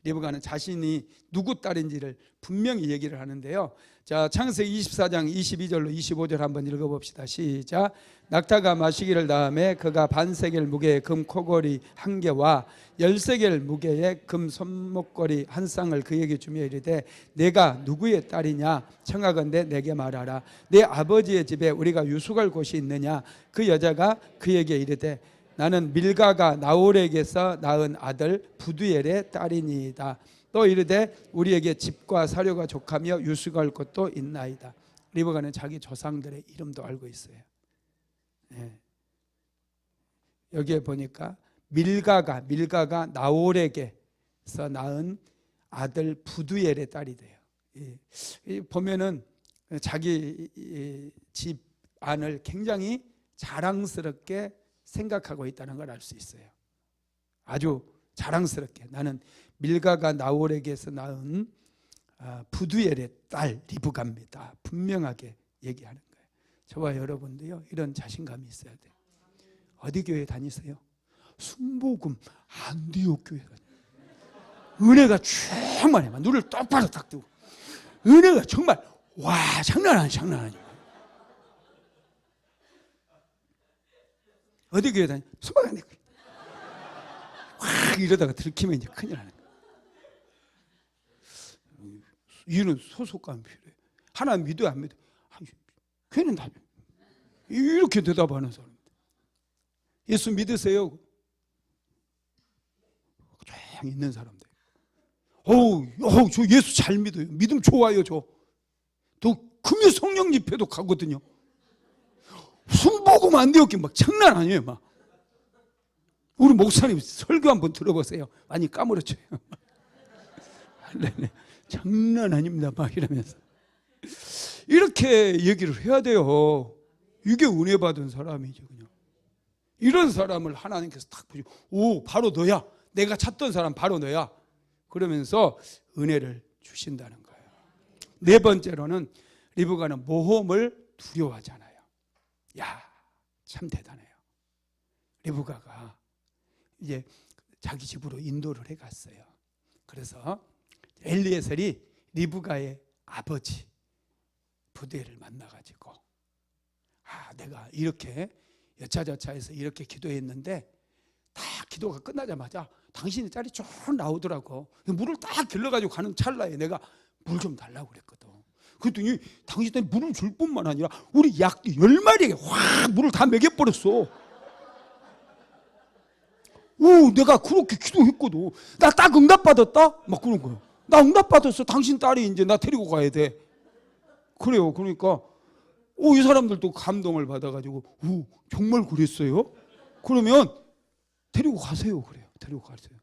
리브가는 자신이 누구 딸인지를 분명히 얘기를 하는데요. 자, 창세기 24장 22절로 25절 한번 읽어봅시다. 시작. 낙타가 마시기를 다음에 그가 반세겔 무게의 금 코걸이 한 개와 10세겔 무게의 금 손목걸이 한 쌍을 그에게 주며 이르되 내가 누구의 딸이냐 청하건대 내게 말하라. 내 아버지의 집에 우리가 유숙할 곳이 있느냐. 그 여자가 그에게 이르되 나는 밀가가 나홀에게서 낳은 아들 부두엘의 딸이니이다. 또 이르되 우리에게 집과 사료가 족하며 유숙할 곳도 있나이다. 리브가는 자기 조상들의 이름도 알고 있어요. 네. 여기에 보니까 밀가가 나홀에게서 낳은 아들 부두엘의 딸이 돼요. 보면은 자기 집 안을 굉장히 자랑스럽게 생각하고 있다는 걸 알 수 있어요. 아주 자랑스럽게 나는 밀가가 나홀에게서 낳은 부두엘의 딸 리브가입니다. 분명하게 얘기하는 거예요. 저와 여러분도요, 이런 자신감이 있어야 돼요. 어디 교회 다니세요? 순복음 안디옥 교회 다녀요. 은혜가 정말 해요. 눈을 똑바로 딱 뜨고 은혜가 정말 와 장난 아니에요. 어디 교회 다니? 수박안 내. 확 이러다가 들키면 이제 큰일 나는 거야. 이는 소속감이 필요해. 하나님 믿어요, 안 믿어요? 걔는 다 이렇게 대답하는 사람입니다. 예수 믿으세요? 조용히 있는 사람들. 저 예수 잘 믿어요. 믿음 좋아요, 저. 또 금요 성령 집회도 가거든요. 순복음 안 되었긴 막 장난 아니에요, 막. 우리 목사님 설교 한번 들어보세요. 많이 까무러쳐요. 장난 아닙니다, 막 이러면서. 이렇게 얘기를 해야 돼요. 이게 은혜 받은 사람이죠, 그냥. 이런 사람을 하나님께서 딱 보시고, 오, 바로 너야. 내가 찾던 사람 바로 너야. 그러면서 은혜를 주신다는 거예요. 네 번째로는 리브가는 모험을 두려워하잖아요. 야, 참 대단해요. 리브가가 이제 자기 집으로 인도를 해갔어요. 그래서 엘리에셀이 리브가의 아버지 부대를 만나가지고 내가 이렇게 여차저차해서 이렇게 기도했는데 다 기도가 끝나자마자 당신의 짤이 쭉 나오더라고. 물을 딱 길러가지고 가는 찰나에 내가 물 좀 달라고 그랬거든. 그랬더니 당신한테 물을 줄 뿐만 아니라 우리 약 10마리에게 확 물을 다 먹여버렸어. 내가 그렇게 기도했거든. 나 딱 응답받았다? 막 그런 거야. 나 응답받았어. 당신 딸이 이제 나 데리고 가야 돼. 그래요. 그러니까 이 사람들도 감동을 받아가지고 정말 그랬어요? 그러면 데리고 가세요. 그래요. 데리고 가세요.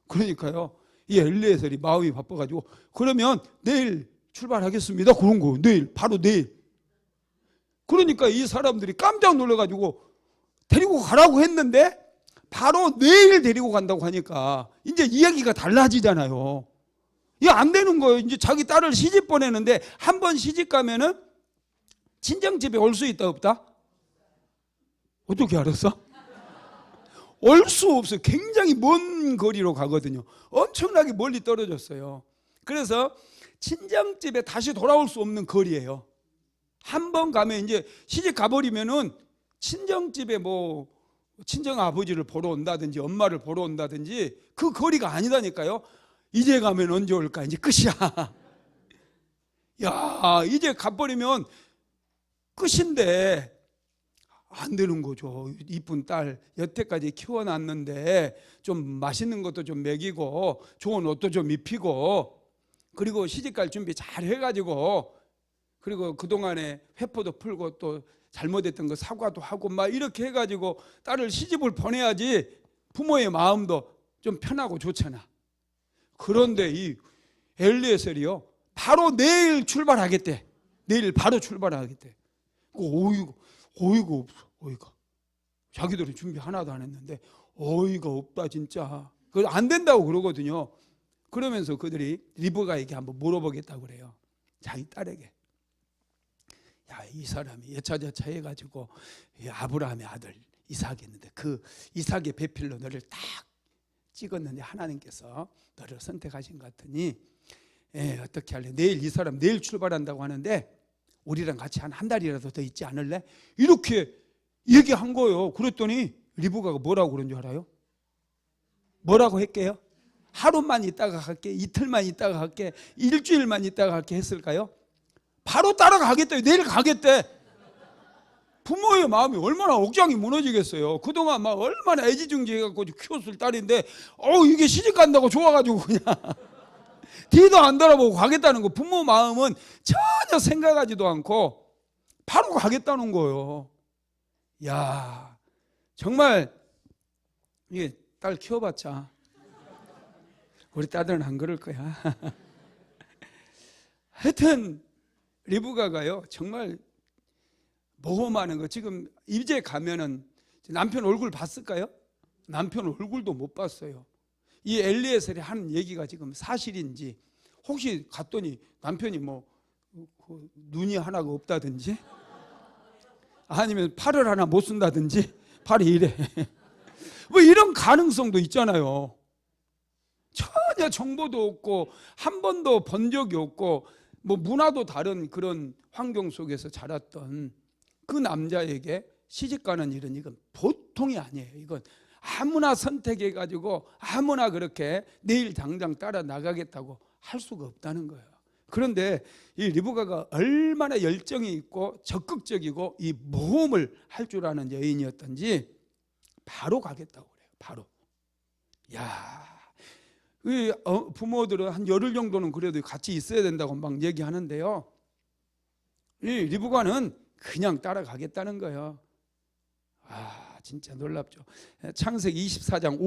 그러니까요, 이 엘리에셀이 마음이 바빠가지고 그러면 내일 출발하겠습니다. 그런 거예요. 내일, 바로 내일. 그러니까 이 사람들이 깜짝 놀라가지고 데리고 가라고 했는데 바로 내일 데리고 간다고 하니까 이제 이야기가 달라지잖아요. 이게 안 되는 거예요. 이제 자기 딸을 시집 보내는데 한 번 시집 가면은 친정집에 올 수 있다 없다? 어떻게 알았어? 올 수 없어요. 굉장히 먼 거리로 가거든요. 엄청나게 멀리 떨어졌어요. 그래서 친정집에 다시 돌아올 수 없는 거리예요. 한 번 가면 이제 시집 가버리면은 친정집에 뭐 친정 아버지를 보러 온다든지 엄마를 보러 온다든지 그 거리가 아니다니까요. 이제 가면 언제 올까? 이제 끝이야. 야, 이제 가버리면 끝인데 안 되는 거죠. 이쁜 딸 여태까지 키워놨는데 좀 맛있는 것도 좀 먹이고 좋은 옷도 좀 입히고 그리고 시집갈 준비 잘 해가지고 그리고 그동안에 회포도 풀고 또 잘못했던 거 사과도 하고 막 이렇게 해가지고 딸을 시집을 보내야지 부모의 마음도 좀 편하고 좋잖아. 그런데 이 엘리에셀이요 바로 내일 출발하겠대. 내일 바로 출발하겠대. 어이가 없어. 어이가. 자기들이 준비 하나도 안 했는데 어이가 없다 진짜. 그거 안 된다고 그러거든요. 그러면서 그들이 리브가에게 한번 물어보겠다고 그래요. 자기 딸에게. 야, 이 사람이 여차저차 해가지고 아브라함의 아들 이삭이 있는데 그 이삭의 배필로 너를 딱 찍었는데 하나님께서 너를 선택하신 것 같으니 어떻게 할래? 내일 이 사람 내일 출발한다고 하는데 우리랑 같이 한 달이라도 더 있지 않을래? 이렇게 얘기한 거예요. 그랬더니 리브가가 뭐라고 그런 줄 알아요? 뭐라고 했게요? 하루만 있다가 갈게, 이틀만 있다가 갈게, 일주일만 있다가 갈게 했을까요? 바로 따라가겠대. 내일 가겠대. 부모의 마음이 얼마나 억장이 무너지겠어요. 그동안 막 얼마나 애지중지해갖고 키웠을 딸인데 이게 시집 간다고 좋아가지고 그냥 뒤도 안 돌아보고 가겠다는 거. 부모 마음은 전혀 생각하지도 않고 바로 가겠다는 거예요. 야, 정말 이게 딸 키워봤자 우리 딸들은 안 그럴 거야. 하여튼 리브가가요 정말 모험하는 거. 지금 이제 가면은 남편 얼굴 봤을까요? 남편 얼굴도 못 봤어요. 이 엘리에셀이 하는 얘기가 지금 사실인지 혹시 갔더니 남편이 뭐 눈이 하나가 없다든지 아니면 팔을 하나 못 쓴다든지 팔이 이래 뭐 이런 가능성도 있잖아요. 전혀 정보도 없고 한 번도 본 적이 없고 뭐 문화도 다른 그런 환경 속에서 자랐던 그 남자에게 시집가는 일은 이건 보통이 아니에요. 이건 아무나 선택해가지고 아무나 그렇게 내일 당장 따라 나가겠다고 할 수가 없다는 거예요. 그런데 이 리브가가 얼마나 열정이 있고 적극적이고 이 모험을 할 줄 아는 여인이었던지 바로 가겠다고 그래요. 바로. 야, 부모들은 한 열흘 정도는 그래도 같이 있어야 된다고 막 얘기하는데요. 이 리브가는 그냥 따라가겠다는 거예요. 진짜 놀랍죠. 창세기 24장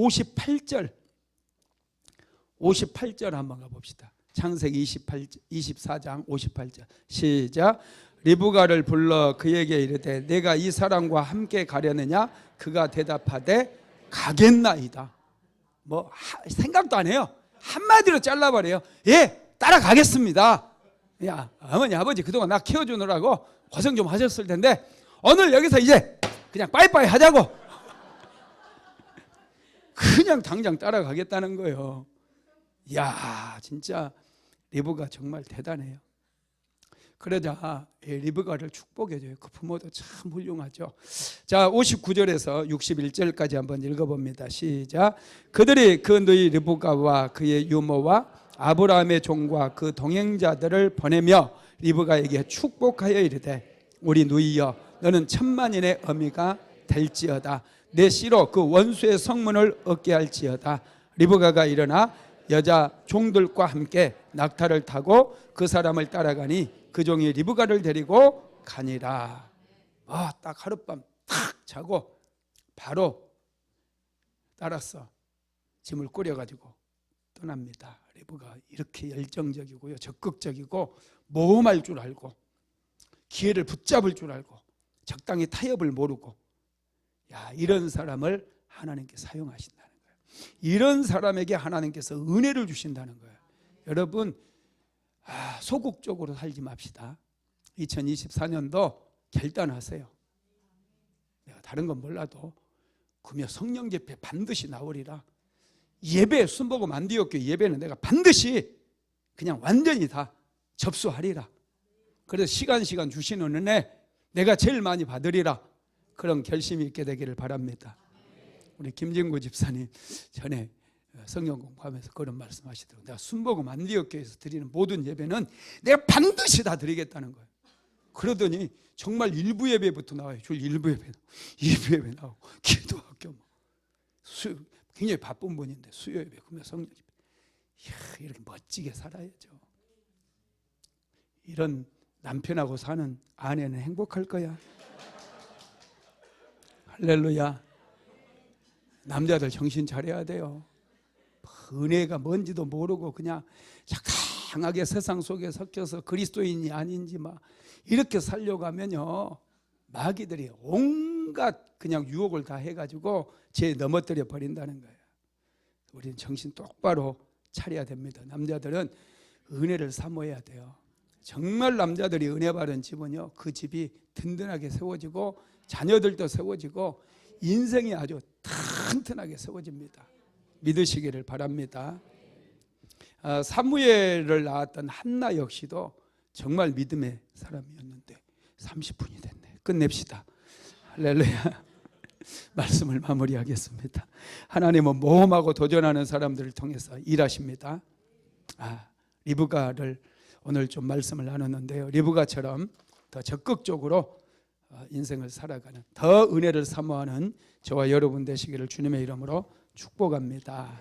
58절 한번 가봅시다. 창세기 24장 58절 시작. 리브가를 불러 그에게 이르되 내가 이 사람과 함께 가려느냐? 그가 대답하되 가겠나이다. 뭐 생각도 안 해요. 한마디로 잘라버려요. 예, 따라가겠습니다. 야, 어머니 아버지 그동안 나 키워주느라고 고생 좀 하셨을 텐데 오늘 여기서 이제 그냥 빠이빠이 하자고 그냥 당장 따라가겠다는 거예요. 이야, 진짜 리브가 정말 대단해요. 그러자 리브가를 축복해줘요. 그 부모도 참 훌륭하죠. 자, 59절에서 61절까지 한번 읽어봅니다. 시작. 그들이 그 누이 리브가와 그의 유모와 아브라함의 종과 그 동행자들을 보내며 리브가에게 축복하여 이르되 우리 누이여 너는 천만인의 어미가 될지어다. 내 씨로 그 원수의 성문을 얻게 할지어다. 리브가가 일어나 여자 종들과 함께 낙타를 타고 그 사람을 따라가니 그 종이 리브가를 데리고 가니라. 딱 하룻밤 탁 자고 바로 따라서 짐을 꾸려가지고 떠납니다. 리브가 이렇게 열정적이고요, 적극적이고 모험할 줄 알고 기회를 붙잡을 줄 알고 적당히 타협을 모르고, 야, 이런 사람을 하나님께 사용하신다는 거예요. 이런 사람에게 하나님께서 은혜를 주신다는 거예요. 여러분, 소극적으로 살지 맙시다. 2024년도 결단하세요. 내가 다른 건 몰라도 금요 성령 집회 반드시 나오리라. 예배, 순복음 안디옥교회 예배는 내가 반드시 그냥 완전히 다 접수하리라. 그래서 시간 주시는 은혜 내가 제일 많이 받으리라. 그런 결심이 있게 되기를 바랍니다. 우리 김진구 집사님 전에 성경 공부하면서 그런 말씀하시더라고요. 내가 순복음 안디옥교회에서 드리는 모든 예배는 내가 반드시 다 드리겠다는 거예요. 그러더니 정말 일부 예배부터 나와요. 줄 일부 예배, 2부 예배 나오고 기도학교 굉장히 바쁜 분인데 수요 예배, 금요 성령 집회. 이야, 이렇게 멋지게 살아야죠. 이런 남편하고 사는 아내는 행복할 거야. 할렐루야. 남자들 정신 차려야 돼요. 은혜가 뭔지도 모르고 그냥 강하게 세상 속에 섞여서 그리스도인이 아닌지 막 이렇게 살려고 하면요, 마귀들이 온갖 그냥 유혹을 다 해가지고 죄에 넘어뜨려 버린다는 거예요. 우리는 정신 똑바로 차려야 됩니다. 남자들은 은혜를 사모해야 돼요. 정말 남자들이 은혜 받은 집은요, 그 집이 든든하게 세워지고 자녀들도 세워지고 인생이 아주 튼튼하게 세워집니다. 믿으시기를 바랍니다. 사무엘을 낳았던 한나 역시도 정말 믿음의 사람이었는데 30분이 됐네. 끝냅시다. 할렐루야. 말씀을 마무리하겠습니다. 하나님은 모험하고 도전하는 사람들을 통해서 일하십니다. 리브가를 오늘 좀 말씀을 나눴는데요, 리브가처럼 더 적극적으로 인생을 살아가는, 더 은혜를 사모하는 저와 여러분 되시기를 주님의 이름으로 축복합니다.